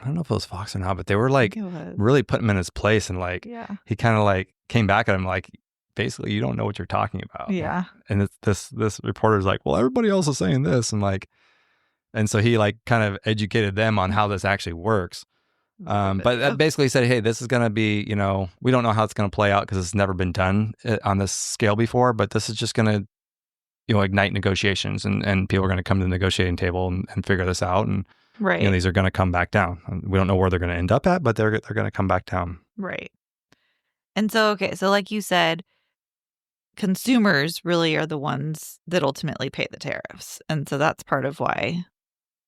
I don't know if it was Fox or not, but they were like really putting him in his place, and like he kind of like came back at him like, basically, you don't know what you're talking about.
Yeah.
And this reporter's like, well, everybody else is saying this, and like. And so he like kind of educated them on how this actually works. But that basically said, hey, this is going to be, we don't know how it's going to play out because it's never been done on this scale before, but this is just going to, ignite negotiations and people are going to come to the negotiating table and figure this out. And,
right.
These are going to come back down. We don't know where they're going to end up at, but they're going to come back down.
Right. And so, okay. So like you said, consumers really are the ones that ultimately pay the tariffs. And so that's part of why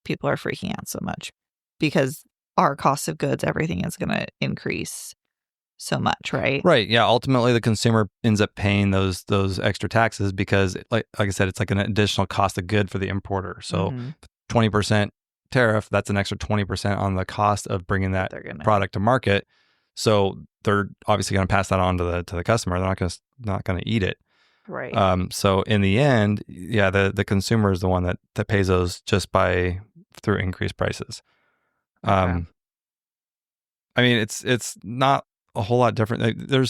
people are freaking out so much, because our cost of goods, everything is going to increase so much, right?
Right. Yeah. Ultimately, the consumer ends up paying those extra taxes because, like I said, it's like an additional cost of good for the importer. So 20% tariff, that's an extra 20% on the cost of bringing that product to market. So they're obviously going to pass that on to the customer. They're not going to eat it.
Right.
So in the end, yeah, the consumer is the one that pays those just through increased prices.
Okay.
I mean, it's not a whole lot different. The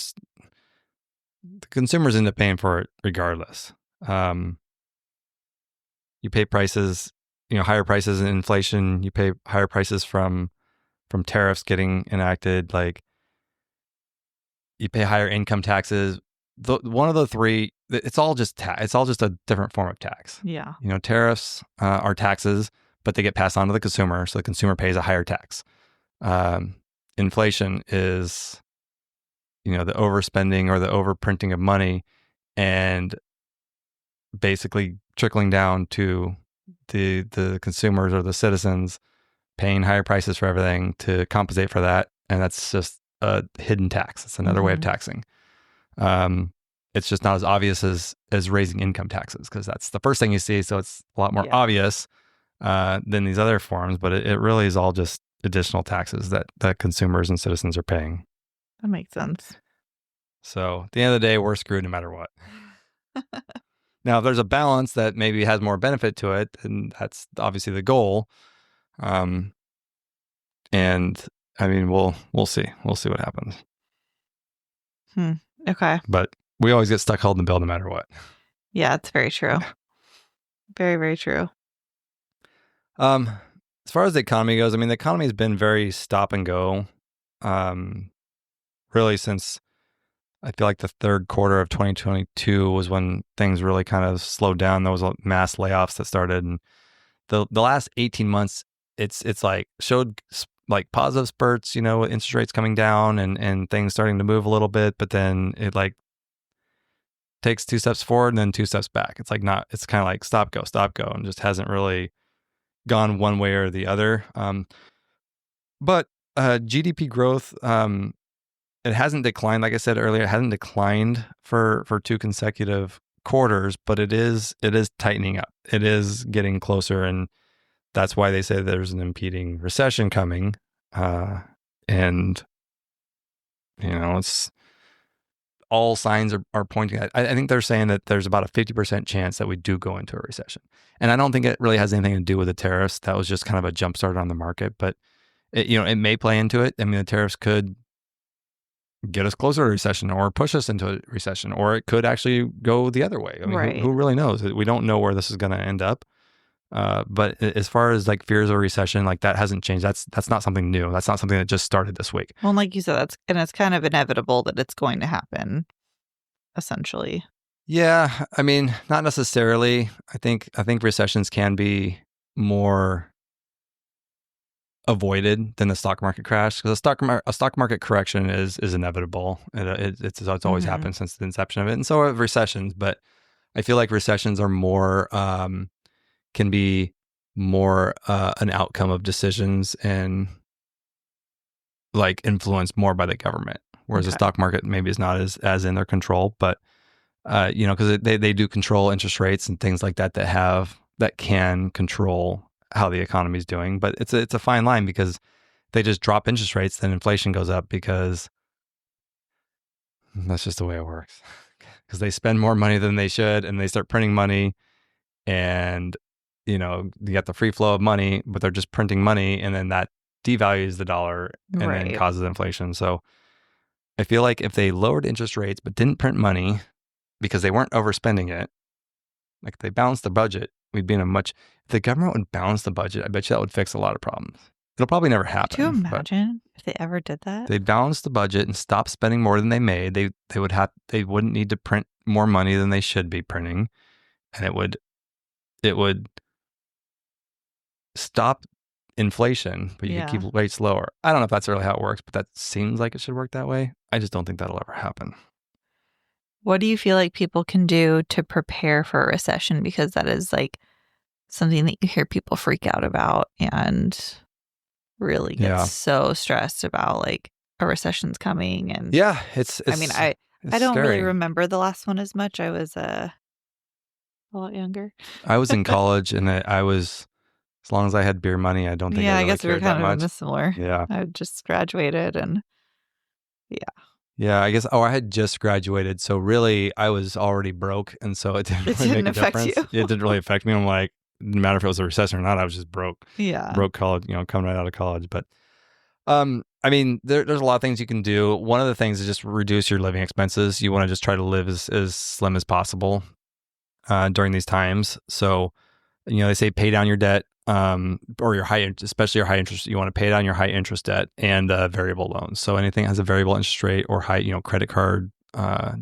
consumers end up paying for it regardless. You pay prices, higher prices in inflation. You pay higher prices from tariffs getting enacted. Like you pay higher income taxes. One of the three, it's all just it's all just a different form of tax.
Yeah.
Tariffs are taxes, but they get passed on to the consumer, so the consumer pays a higher tax. Inflation is, the overspending or the overprinting of money, and basically trickling down to the consumers or the citizens paying higher prices for everything to compensate for that, and that's just a hidden tax. It's another way of taxing. It's just not as obvious as raising income taxes because that's the first thing you see. So it's a lot more obvious than these other forms, but it really is all just additional taxes that consumers and citizens are paying.
That makes sense.
So at the end of the day, we're screwed no matter what. Now, if there's a balance that maybe has more benefit to it, then that's obviously the goal. And I mean, we'll see. We'll see what happens.
Okay.
But we always get stuck holding the bill no matter what.
Yeah, it's very true. Very, very true.
As far as the economy goes, I mean, the economy has been very stop and go, really since I feel like the third quarter of 2022 was when things really kind of slowed down. There was mass layoffs that started, and the last 18 months, it's like showed like positive spurts, with interest rates coming down and things starting to move a little bit, but then it like takes 2 steps forward and then 2 steps back. It's like it's kind of like stop, go, and just hasn't really gone one way or the other. But GDP growth, it hasn't declined. Like I said earlier, it hasn't declined for 2 consecutive quarters, but it is tightening up. It is getting closer, and that's why they say there's an impeding recession coming. And it's all signs are pointing at. I think they're saying that there's about a 50% chance that we do go into a recession. And I don't think it really has anything to do with the tariffs. That was just kind of a jump start on the market, but it may play into it. I mean, the tariffs could get us closer to a recession or push us into a recession, or it could actually go the other way. I mean,
Right.
who really knows? We don't know where this is going to end up. But as far as like fears of recession, like that hasn't changed. That's not something new. That's not something that just started this week.
Well, like you said, it's kind of inevitable that it's going to happen, essentially.
Yeah, I mean, not necessarily. I think recessions can be more avoided than the stock market crash, because a stock market correction is inevitable. It's always happened since the inception of it, and so have recessions. But I feel like recessions are more can be more an outcome of decisions and like influenced more by the government, whereas the
Okay.
stock market maybe is not as in their control. But because they do control interest rates and things like that that can control how the economy is doing. But it's a fine line, because they just drop interest rates, then inflation goes up, because that's just the way it works. Because they spend more money than they should, and they start printing money, and you get the free flow of money, but they're just printing money, and then that devalues the dollar and then causes inflation. So I feel like if they lowered interest rates but didn't print money because they weren't overspending it, like if they balanced the budget, we'd be in a much. If the government would balance the budget, I bet you that would fix a lot of problems. It'll probably never happen.
Could you imagine if they ever did that?
They balanced the budget and stopped spending more than they made. They wouldn't need to print more money than they should be printing, and it would stop inflation, but you could keep rates lower. I don't know if that's really how it works, but that seems like it should work that way. I just don't think that'll ever happen.
What do you feel like people can do to prepare for a recession? Because that is like something that you hear people freak out about and really get so stressed about, like a recession's coming. And
it's
I mean, I don't
scary.
really remember the last one as much. I was a lot younger.
I was in college, and I was, as long as I had beer money, I don't think I really
guess we were
cared that
kind of
much.
similar.
Yeah.
I just graduated, and
yeah, I guess. I had just graduated, so really I was already broke, and so it didn't really make a
affect
difference.
you.
It didn't really affect me. I'm like, no matter if it was a recession or not, I was just broke.
Yeah.
Broke college, coming right out of college. But I mean, there's a lot of things you can do. One of the things is just reduce your living expenses. You want to just try to live as slim as possible during these times. So, they say pay down your debt, or your especially your high interest. You want to pay down your high interest debt and variable loans. So anything that has a variable interest rate or high, credit card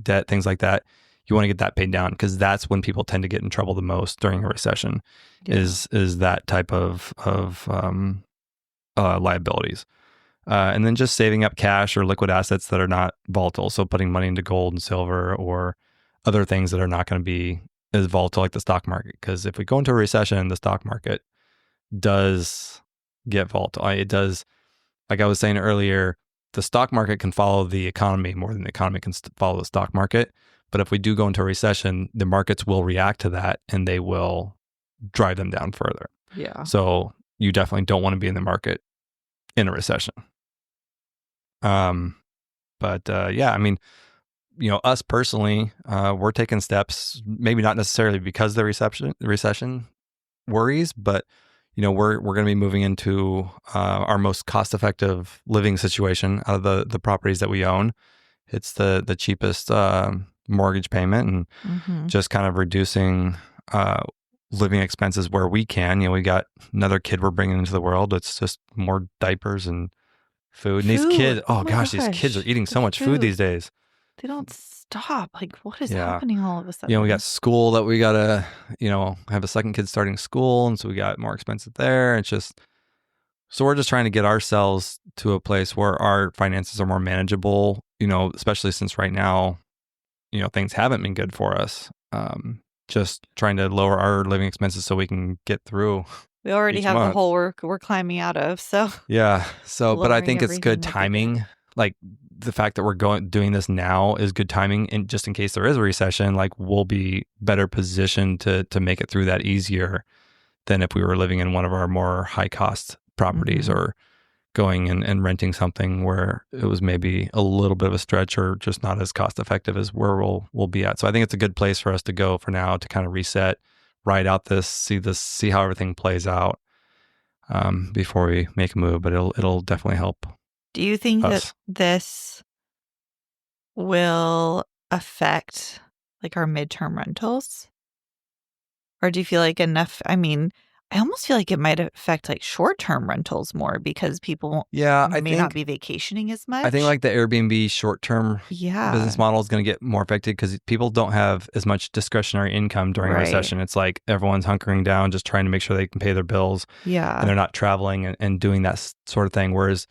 debt, things like that, you want to get that paid down, because that's when people tend to get in trouble the most during a recession. Is that type of liabilities. And then just saving up cash or liquid assets that are not volatile. So putting money into gold and silver or other things that are not going to be as volatile like the stock market. Because if we go into a recession, the stock market does get volatile. It does, like I was saying earlier, the stock market can follow the economy more than the economy can follow the stock market. But if we do go into a recession, the markets will react to that, and they will drive them down further.
Yeah.
So you definitely don't want to be in the market in a recession. I mean, us personally, we're taking steps, maybe not necessarily because of the recession worries, but we're going to be moving into our most cost-effective living situation out of the properties that we own. It's the cheapest mortgage payment, and just kind of reducing living expenses where we can. We got another kid we're bringing into the world. It's just more diapers and food. And these kids, these kids are eating so much food these days.
They don't stop. Like, what is happening all of a sudden?
We got school that we got to, have a second kid starting school. And so we got more expensive there. It's just, so we're just trying to get ourselves to a place where our finances are more manageable, especially since right now, things haven't been good for us. Just trying to lower our living expenses so we can get through.
We already have the hole we're climbing out of. So
yeah. So, but I think it's good timing. Like the fact that we're doing this now is good timing, and just in case there is a recession, like we'll be better positioned to make it through that easier than if we were living in one of our more high cost properties or going and renting something where it was maybe a little bit of a stretch or just not as cost effective as where we'll be at. So I think it's a good place for us to go for now, to kind of reset, ride out see how everything plays out before we make a move. But it'll definitely help.
Do you think
us.
that this will affect like our midterm rentals? Or do you feel like enough? I mean, I almost feel like it might affect like short-term rentals more because people
Yeah,
may not be vacationing as
I think
much.
like the Airbnb short-term business
Yeah,
model is going to get more affected because people don't have as much discretionary income during a
right.
recession. It's like everyone's hunkering down, just trying to make sure they can pay their bills, and
Yeah,
they're not traveling and doing that sort of thing. Whereas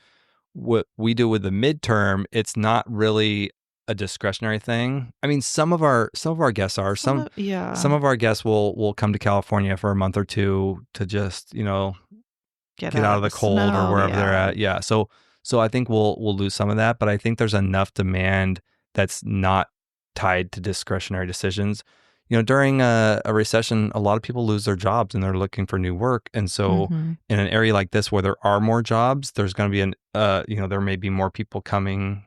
what we do with the midterm, it's not really a discretionary thing. I mean, some of our guests are some
yeah,
of our guests will come to California for a month or two to just
get
get
out
out
of
of
the
the cold or
snow.
wherever they're
Yeah,
at. Yeah. So I think we'll lose some of that, but I think there's enough demand that's not tied to discretionary decisions. During a recession, a lot of people lose their jobs and they're looking for new work. And so
mm-hmm.
in an area like this where there are more jobs, there's going to be there may be more people coming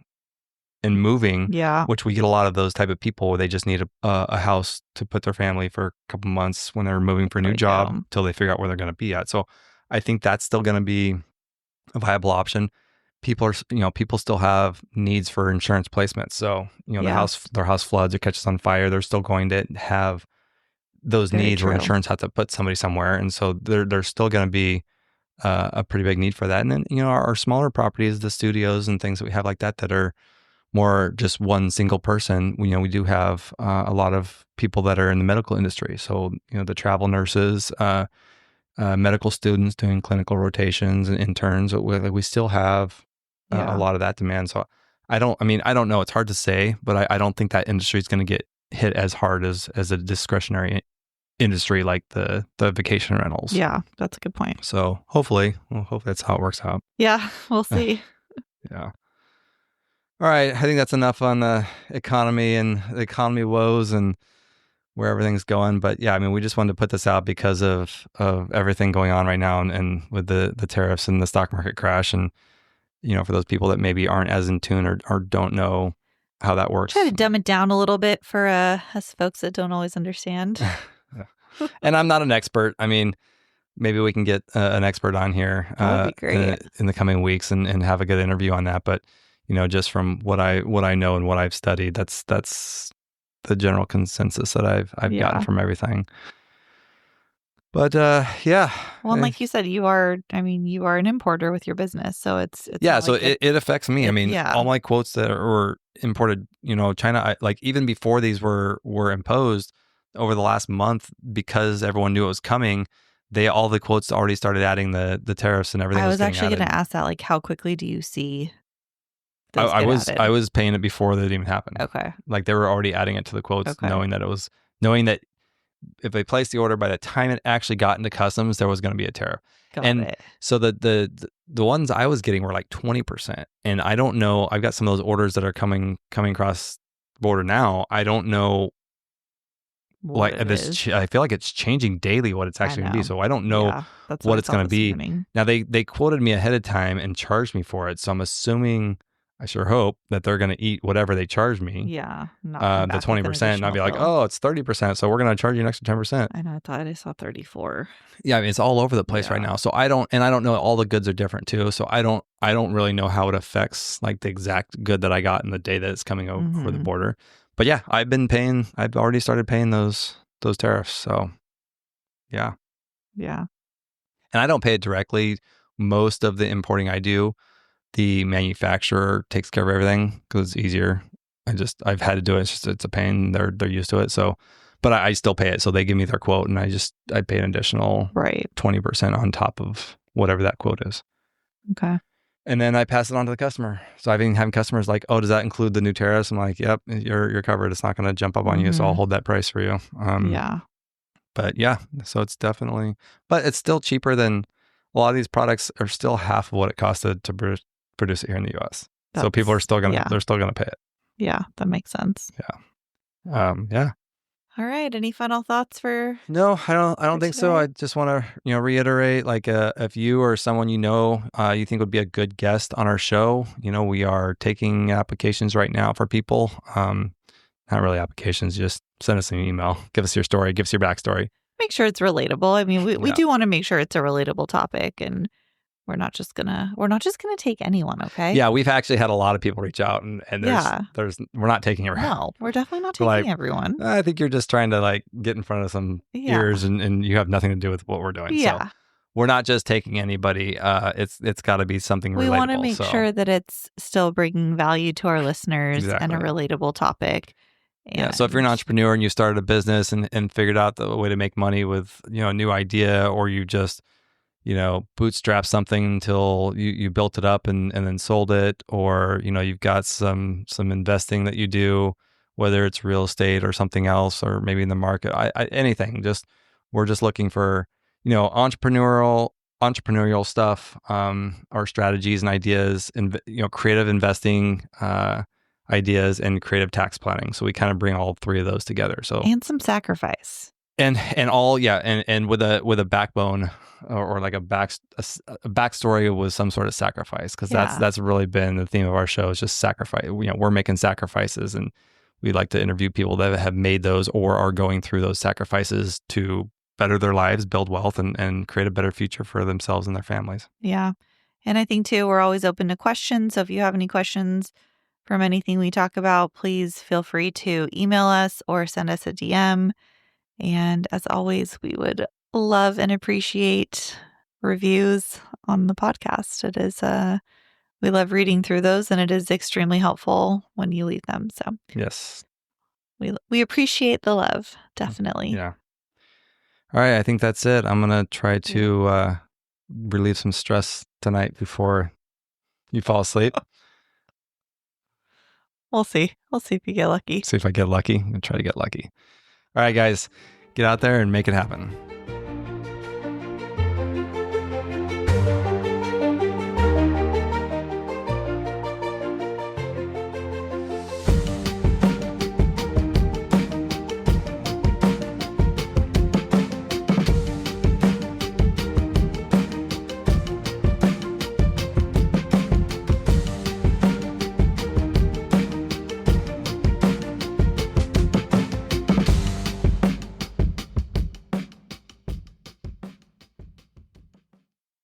and moving,
Yeah,
which we get a lot of those type of people where they just need a house to put their family for a couple months when they're moving for a
there
new
we
job
go.
till they figure out where they're going to be at. So I think that's still going to be a viable option. People still have needs for insurance placements. So,
Yeah,
their house floods or catches on fire, they're still going to have those
very
needs where
true.
insurance has to put somebody somewhere. And so there's still going to be a pretty big need for that. And then, our smaller properties, the studios and things that we have like that are more just one single person. We do have a lot of people that are in the medical industry. So, the travel nurses, medical students doing clinical rotations and interns. We still have a
Yeah,
lot of that demand. So I don't know. It's hard to say, but I don't think that industry is going to get hit as hard as a discretionary industry like the vacation rentals.
yeah, that's a good point.
So hopefully that's how it works out.
Yeah, we'll see.
Yeah. All right. I think that's enough on the economy and the economy woes and where everything's going. But yeah, I mean, we just wanted to put this out because of everything going on right now and with the tariffs and the stock market crash. And, for those people that maybe aren't as in tune or don't know how that
Try
works.
to dumb it down a little bit for us folks that don't always understand.
And I'm not an expert. I mean, maybe we can get an expert on here
That would be great.
in the coming weeks and have a good interview on that. But, just from what I know and what I've studied, that's the general consensus that I've gotten
Yeah.
from everything. But yeah.
Well, and like you said, you are an importer with your business, so it's
Yeah,
not
so
like
it affects me. I mean,
yeah.
all my quotes that were imported, China, like even before these were imposed over the last month, because everyone knew it was coming, all the quotes already started adding the tariffs and everything
I
was
was
getting
actually going
added.
to ask that, like, how quickly do you see
I,
those
I
get
was
added?
I was paying it before that even happened.
Okay.
Like they were already adding it to the quotes,
Okay.
knowing that if they placed the order, by the time it actually got into customs, there was going to be a tariff.
Got
And
it.
so the ones I was getting were like 20%. And I don't know, I've got some of those orders that are coming across the border now. I don't know,
What
like
it is.
I feel like it's changing daily what it's
I
actually going to be.
know.
So I don't know
Yeah, that's what
what
I
it's
thought
going to
this
be.
morning.
Now they quoted me ahead of time and charged me for it. So I'm assuming, I sure hope that they're going to eat whatever they charge me.
Yeah, not come
The
back with an
20%, and I'd
additional
be like,
bill.
oh, it's 30%. So we're going to charge you an extra 10%.
I know. I thought I saw 34.
Yeah, I mean, it's all over the place right
Yeah.
now. So I don't know, all the goods are different too. So I don't really know how it affects like the exact good that I got in the day that it's coming over the
Mhm.
border. But yeah, I've already started paying those tariffs. So yeah.
Yeah.
And I don't pay it directly. Most of the importing I do, the manufacturer takes care of everything because it's easier. I've had to do it. It's a pain. They're used to it. So, but I still pay it. So they give me their quote, and I pay an additional
Right.
20% on top of whatever that quote is,
Okay.
and then I pass it on to the customer. So I've been having customers like, "Oh, does that include the new tariffs?" I'm like, "Yep, you're covered. It's not going to jump up on you, so I'll
Mhm.
hold that price for you."
Yeah.
But yeah, so it's definitely, but it's still cheaper than a lot of these products are still half of what it costed to produce it here in the U.S. So people are
That's
still
yeah.
they're still gonna pay it.
Yeah, that makes sense.
Yeah.
All right. Any final thoughts for
No, I don't
for
think so.
today?
I just want to, reiterate, like, if you or someone you think would be a good guest on our show, we are taking applications right now for people. Not really applications, just send us an email. Give us your story, give us your backstory.
Make sure it's relatable. I mean, we
Yeah.
do want to make sure it's a relatable topic, and we're not just gonna take anyone, okay?
Yeah, we've actually had a lot of people reach out, and we're not taking it.
No, we're definitely not
We're
taking
like,
everyone.
I think you're just trying to like get in front of some ears, and you have nothing to do with what we're doing.
Yeah.
So we're not just taking anybody. It's got to be something
We
relatable.
want to make sure that it's still bringing value to our listeners and a relatable topic.
Yeah. So if you're an entrepreneur and you started a business and figured out the way to make money with, a new idea, or you just, bootstrap something until you built it up and then sold it, or, you've got some investing that you do, whether it's real estate or something else, or maybe in the market, anything, we're just looking for, entrepreneurial stuff, or strategies and ideas, and, creative investing, ideas, and creative tax planning. So we kind of bring all three of those together. So
and some sacrifice,
and with a backbone, or like a backstory with some sort of sacrifice, because that's really been the theme of our show, is just sacrifice. We're making sacrifices, and we like to interview people that have made those or are going through those sacrifices to better their lives, build wealth, and create a better future for themselves and their families.
Yeah. And I think too, we're always open to questions. So if you have any questions from anything we talk about, please feel free to email us or send us a DM. And as always, we would love and appreciate reviews on the podcast. It is, we love reading through those, and it is extremely helpful when you leave them. So
yes,
we appreciate the love, definitely.
Yeah. All right, I think that's it. I'm gonna try to relieve some stress tonight before you fall asleep.
We'll see. We'll see if you get lucky.
See if I get lucky. I'm gonna try to get lucky. All right, guys, get out there and make it happen.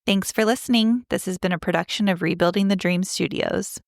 Thanks for listening. This has been a production of Rebuilding the Dream Studios.